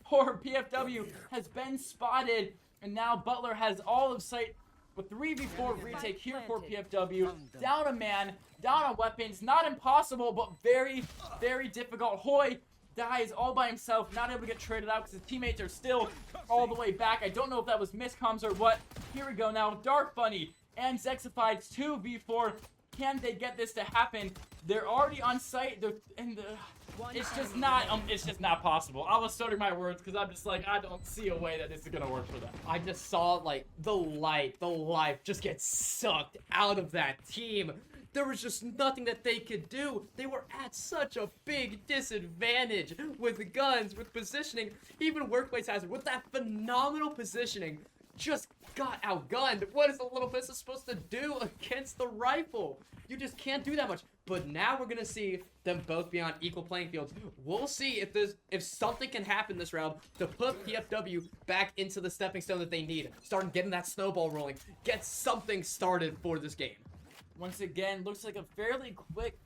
for PFW has been spotted. And now Butler has all of sight with 3v4 retake here for PFW. Down a man, down on weapons. Not impossible, but very, very difficult. Hoy dies all by himself, not able to get traded out because his teammates are still all the way back. I don't know if that was miscoms or what. Here we go now. Dark Bunny and Zexified 2v4. Can they get this to happen? They're already on site. It's just not possible. I was stuttering my words because I'm just like, I don't see a way that this is gonna work for them. I just saw like the life just get sucked out of that team. There was just nothing that they could do. They were at such a big disadvantage with guns, with positioning. Even Workplace Hazard, with that phenomenal positioning, just got outgunned. What is the little pistol supposed to do against the rifle? You just can't do that much. But now we're gonna see them both be on equal playing fields. We'll see if something can happen this round to put PFW back into the stepping stone that they need. Start getting that snowball rolling. Get something started for this game. Once again, looks like a fairly quick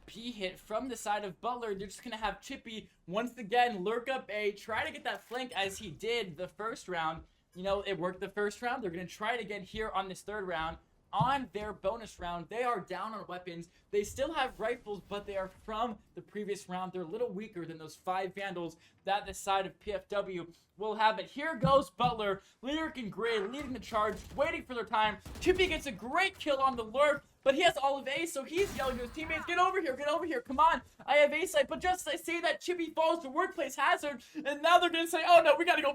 P hit from the side of Butler. They're just going to have Chippy once again lurk up A, try to get that flank as he did the first round. You know, it worked the first round. They're going to try it again here on this third round. On their bonus round, they are down on weapons. They still have rifles, but they are from the previous round. They're a little weaker than those 5 Vandals that the side of PFW will have. But here goes Butler, Lyric and Grid leading the charge, waiting for their time. Chippy gets a great kill on the lurk, but he has all of A, so he's yelling to his teammates, get over here, come on, I have A site. But just as I say that, Chippy falls to Workplace Hazard, and now they're going to say, oh no, we got to go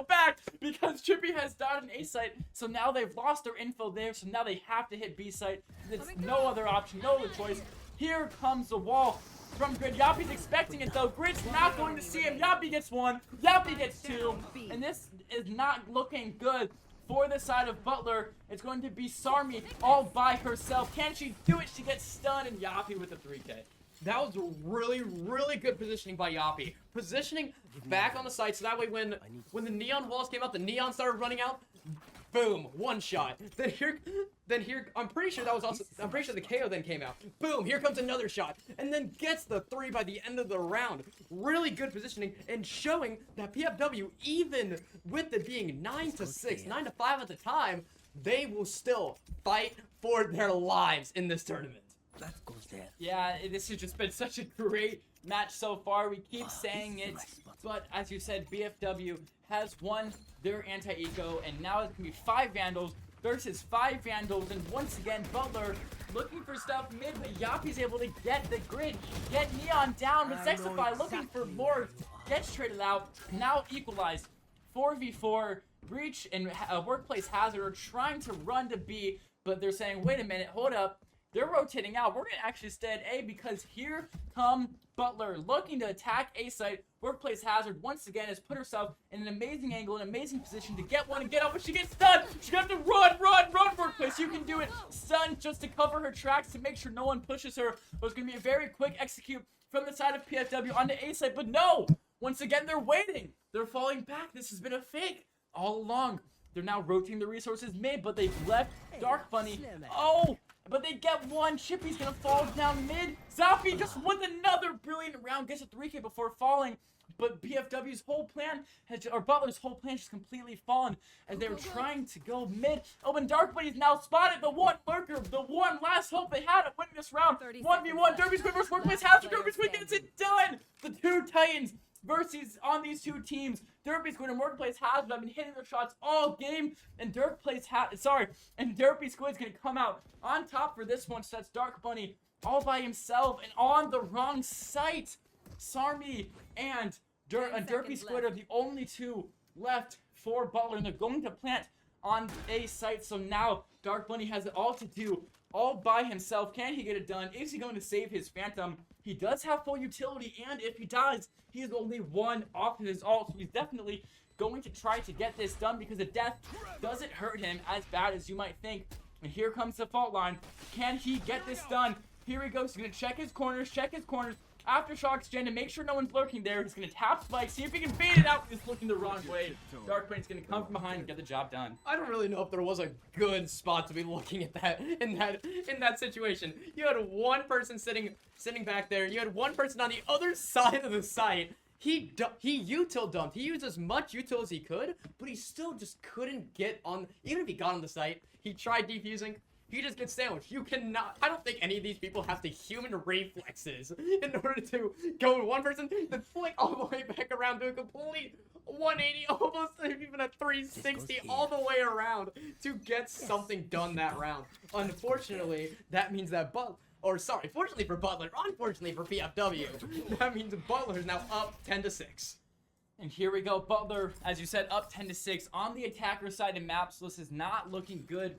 back, because Chippy has died in A site. So now they've lost their info there, so now they have to hit B site. There's no other option, no other choice. Here comes the wall from Grid. Yappy's expecting it though. Grid's not going to see him. Yappy gets 1, Yappy gets 2, and this is not looking good for the side of Butler. It's going to be Sarmi all by herself. Can she do it? She gets stunned, and Yappy with a 3K. That was really, really good positioning by Yappy. Positioning back on the site, so that way when the neon walls came out, the neon started running out. Boom, 1 shot. Then here, I'm pretty sure the KO then came out. Boom, here comes another shot. And then gets the 3 by the end of the round. Really good positioning and showing that PFW, even with it being 9-6, 9-5 at the time, they will still fight for their lives in this tournament. Yeah, this has just been such a great match so far. We keep saying it, but as you said, BFW has won their anti-eco, and now it's going to be 5 Vandals versus 5 Vandals, and once again, Butler looking for stuff mid, but Yappy's able to get the Grid, get Neon down, but Sexify looking for more gets traded out, now equalized. 4v4, Breach and Workplace Hazard are trying to run to B, but they're saying, wait a minute, hold up. They're rotating out. We're going to actually stay at A because here come Butler looking to attack A site. Workplace Hazard once again has put herself in an amazing angle, an amazing position to get one and get up, but she gets stunned. She got to run, Workplace. You can do it. Stunned just to cover her tracks to make sure no one pushes her. But it's going to be a very quick execute from the side of PFW onto A site, but no. Once again, they're waiting. They're falling back. This has been a fake all along. They're now rotating the resources mid, but they've left Dark Bunny. Oh, but they get one. Chippy's gonna fall down mid. Zafi just wins another brilliant round, gets a 3K before falling. But BFW's whole plan or Butler's whole plan just completely fallen as they were trying to go mid. Oh, and Dark Bunny's now spotted the one lurker, the one last hope they had of winning this round. 1v1, Derby Squid versus Workplace Hazard. Derby Squid gets it done. The two Titans versus on these two teams. Derby Squid and Workplace Hazard have been hitting their shots all game, and Derby Squid's gonna come out on top for this one. So that's Dark Bunny all by himself and on the wrong site. Sarmi and Derby Squid are the only two left for Butler, and they're going to plant on A site. So now Dark Bunny has it all to do all by himself. Can he get it done? Is he going to save his Phantom? He does have full utility, and if he dies, he's only one off of his ult, so he's definitely going to try to get this done because the death doesn't hurt him as bad as you might think. And here comes the fault line. Can he get this done? Here he goes. He's going to check his corners. Aftershocks gen to make sure no one's lurking there. He's going to tap Spike, see if he can bait it out. He's looking the wrong way. Dark Bunny's going to come from behind and get the job done. I don't really know if there was a good spot to be looking at that in that situation. You had one person sitting back there. You had one person on the other side of the site. He util dumped. He used as much util as he could, but he still just couldn't get on. Even if he got on the site, he tried defusing. He just gets sandwiched. You cannot. I don't think any of these people have the human reflexes in order to go with one person, then flick all the way back around, do a complete 180, almost even a 360 all the way around to get something done that round. Unfortunately, that means that fortunately for Butler, unfortunately for PFW, that means Butler is now up 10-6. And here we go, Butler, as you said, up 10-6 on the attacker side of maps. So this is not looking good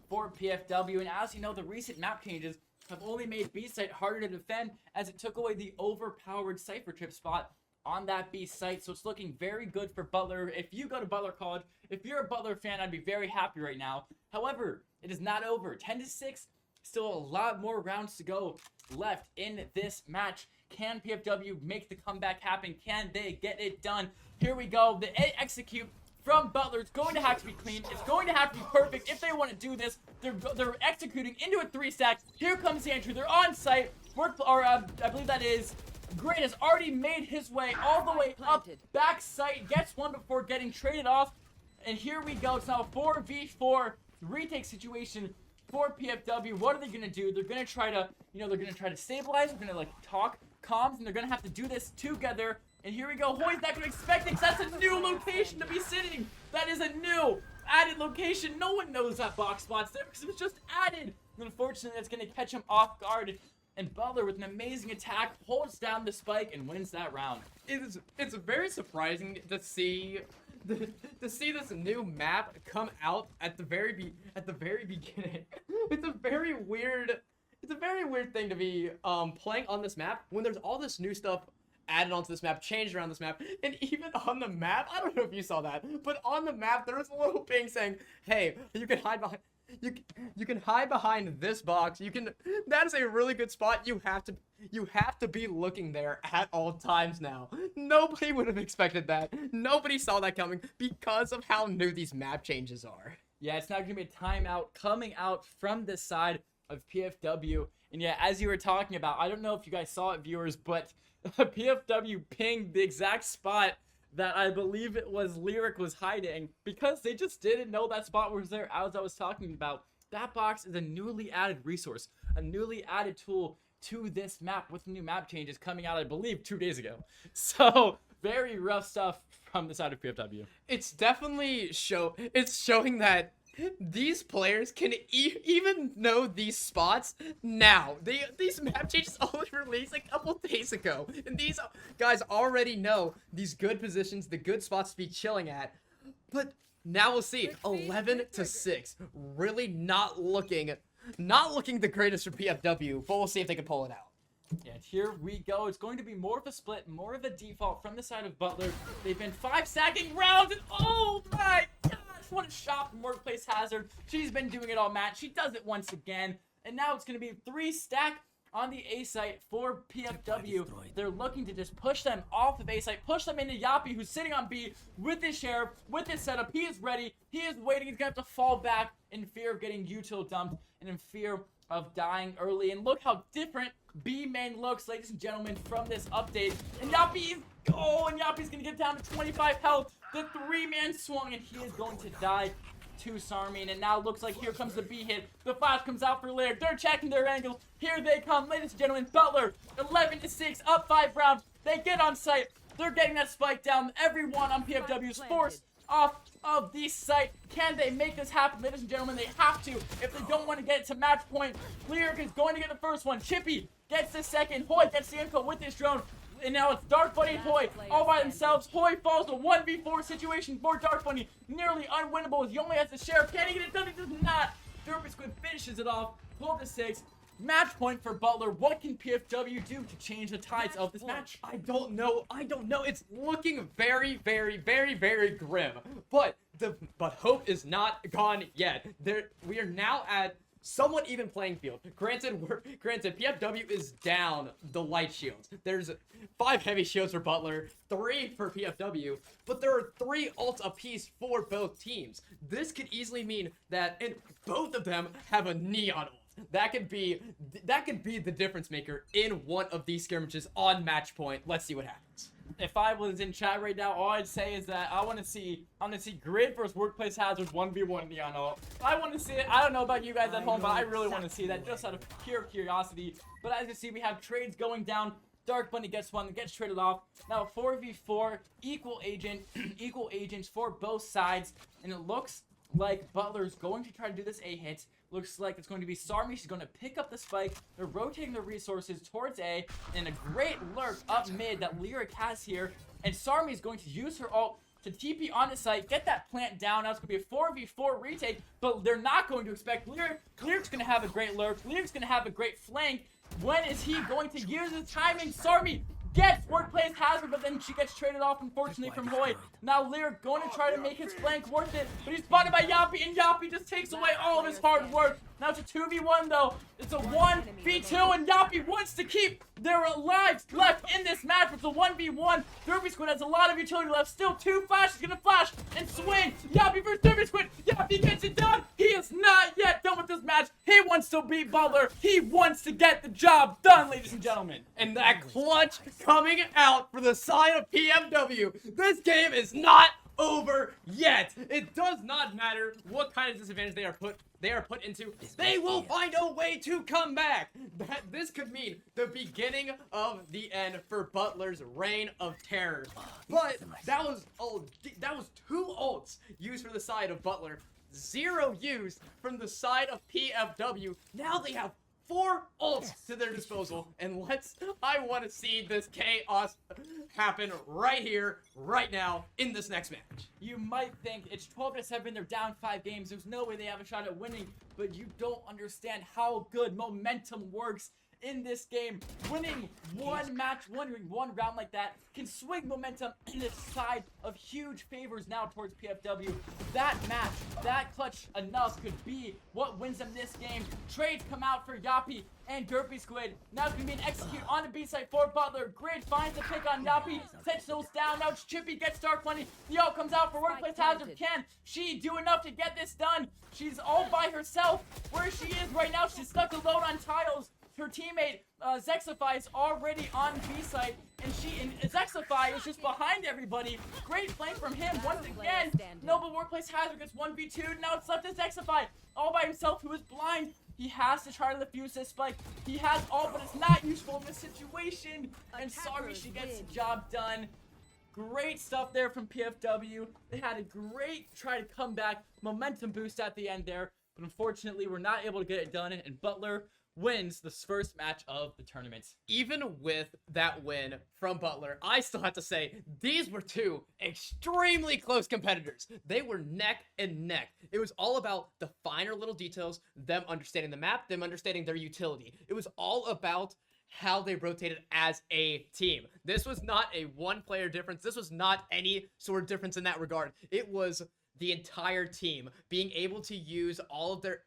for PFW. And as you know, the recent map changes have only made B site harder to defend as it took away the overpowered Cypher Trip spot on that B site. So it's looking very good for Butler. If you go to Butler College, if you're a Butler fan, I'd be very happy right now. However, it is not over. 10-6, still a lot more rounds to go left in this match. Can PFW make the comeback happen? Can they get it done? Here we go. The execute from Butler. It's going to have to be clean. It's going to have to be perfect if they want to do this. They're executing into a 3-stack. Here comes Andrew. They're on site. I believe that is Great has already made his way all the way up back site. Gets one before getting traded off. And here we go. It's now a 4v4 retake situation for PFW. What are they gonna do? They're gonna try to, they're gonna try to stabilize. They're gonna talk comms, and they're gonna have to do this together. And here we go. Hoy's not gonna expect it, 'cause that's a new location to be sitting. That is a new added location. No one knows that box spot's there because it was just added. And unfortunately, that's gonna catch him off guard. And Butler, with an amazing attack, holds down the spike and wins that round. It's very surprising to see this new map come out at the very beginning. It's a very weird thing to be playing on this map when there's all this new stuff added onto this map, changed around this map, and even on the map, I don't know if you saw that, but on the map there was a little ping saying, "Hey, you can hide behind." You can hide behind this box. That is a really good spot. You have to be looking there at all times now. Nobody would have expected that. Nobody saw that coming because of how new these map changes are. Yeah, it's not going to be a timeout coming out from this side of PFW. And yeah, as you were talking about, I don't know if you guys saw it, viewers, but PFW pinged the exact spot that I believe it was Lyric was hiding because they just didn't know that spot was there. As I was talking about, that box is a newly added resource, a newly added tool to this map with new map changes coming out, I believe, 2 days ago. So very rough stuff from the side of PFW. It's definitely showing that These players can even know these spots now. These map changes only released a couple days ago, and these guys already know these good positions, the good spots to be chilling at. But now we'll see. 11-6, really not looking the greatest for PFW, but we'll see if they can pull it out. And here we go. It's going to be more of a split, more of a default from the side of Butler. They've been 5 stacking rounds, and oh my gosh, what a shot from Workplace Hazard. She's been doing it all match. She does it once again, and now it's going to be 3 stack on the A site for PFW. They're looking to just push them off of A site, push them into Yappy, who's sitting on B with his sheriff, with his setup. He is ready. He is waiting. He's going to have to fall back in fear of getting util dumped and in fear of dying early. And look how different B main looks, ladies and gentlemen, from this update. And Yappy's going to get down to 25 health. The 3-man swung, and he is going to die to Sarmine. And now looks like here comes the B hit. The flash comes out for Laird. They're checking their angles. Here they come, ladies and gentlemen. Butler, 11-6, up 5 rounds. They get on site. They're getting that spike down. Everyone on PFW is forced off of the site. Can they make this happen, ladies and gentlemen? They have to if they don't want to get it to match point. Lyric is going to get the first one. Chippy gets the second. Hoy gets the info with his drone. And now it's Dark Bunny and Hoy all by themselves. Hoy falls to 1v4 situation for Dark Bunny. Nearly unwinnable as he only has the sheriff. Can he get it done? He does not. Derpy Squid finishes it off. 12-6. Match point for Butler. What can PFW do to change the tides of this match? I don't know. It's looking very, very, very, very grim. But hope is not gone yet. We are now at somewhat even playing field. Granted, PFW is down the light shields. There's 5 heavy shields for Butler, 3 for PFW, but there are 3 ults apiece for both teams. This could easily mean that, and both of them have a neon ult. That could be the difference maker in one of these skirmishes on match point. Let's see what happens. If I was in chat right now, all I'd say is that I want to see Grid versus Workplace Hazard 1v1 Neon ult. I want to see it. I don't know about you guys at home, but I really want to see that just out of pure curiosity. But as you see, we have trades going down. Dark Bunny gets one, gets traded off. Now 4v4, equal agents for both sides, and it looks like Butler's going to try to do this A hit. Looks like it's going to be Sarmi. She's going to pick up the spike. They're rotating their resources towards A, and a great lurk up mid that Lyric has here. And Sarmi is going to use her ult to TP on the site, get that plant down. Now it's going to be a 4v4 retake, but they're not going to expect Lyric. Lyric's going to have a great lurk. Lyric's going to have a great flank. When is he going to use his timing? Sarmi gets Workplace Hazard, but then she gets traded off, unfortunately, from Hoy. Now Lyric going to try to make his flank worth it, but he's spotted by Yappy, and Yappy just takes away all of his hard work. Now it's a 2v1, though. It's a 1v2, and Yappy wants to keep their lives left in this match. It's a 1v1. Derpy Squid has a lot of utility left. Still 2 flashes. Gonna flash and swing. Yappy versus Derpy Squid. Yappy gets it done. He is not yet done with this match. He wants to beat Butler. He wants to get the job done, ladies and gentlemen. And that clutch coming out for the side of PFW. This game is not over yet. It does not matter what kind of disadvantage they are put into. They will find a way to come back. This could mean the beginning of the end for Butler's reign of terror. But that was 2 ults used for the side of Butler, 0 used from the side of PFW. Now they have 4 ults to their disposal, and I want to see this chaos happen right here, right now, in this next match. You might think it's 12-7, they're down 5 games, there's no way they have a shot at winning, but you don't understand how good momentum works in this game. Winning one match, winning one round like that can swing momentum in the side of huge favors now towards PFW. That match, that clutch enough could be what wins them this game. Trades come out for Yappy and Derpy Squid. Now it's going to be an execute on the B side for Butler. Grid finds the pick on Yappy. Sentinels down. Now Chippy gets Dark Money. The ult comes out for Workplace Hazard. Can she do enough to get this done? She's all by herself. Where she is right now, she's stuck alone on tiles. Her teammate, Zexify, is already on B side, and Zexify is just behind everybody. Great flank from him once again. Noble Workplace Hazard gets 1v2. Now it's left to Zexify, all by himself, who is blind. He has to try to defuse this spike. He has all, but it's not useful in this situation. And sorry, she gets the job done. Great stuff there from PFW. They had a great try to come back, momentum boost at the end there, but unfortunately we're not able to get it done, and Butler wins this first match of the tournament. Even with that win from Butler, I still have to say these were two extremely close competitors. They were neck and neck. It was all about the finer little details, them understanding the map, them understanding their utility. It was all about how they rotated as a team. This was not a one-player difference. This was not any sort of difference in that regard. It was the entire team being able to use all of their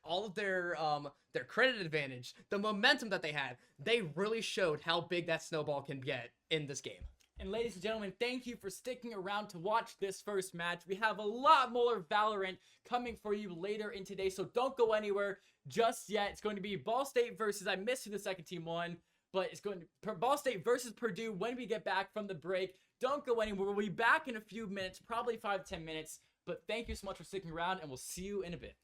credit advantage, the momentum that they had. They really showed how big that snowball can get in this game. And ladies and gentlemen, thank you for sticking around to watch this first match. We have a lot more Valorant coming for you later in today, so don't go anywhere just yet. It's going to be Ball State versus, I missed who the second team won, but it's going to Ball State versus Purdue when we get back from the break. Don't go anywhere. We'll be back in a few minutes, probably 5 to 10 minutes. But thank you so much for sticking around, and we'll see you in a bit.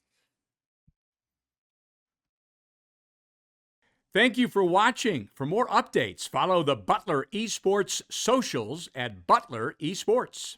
Thank you for watching. For more updates, follow the Butler Esports socials at Butler Esports.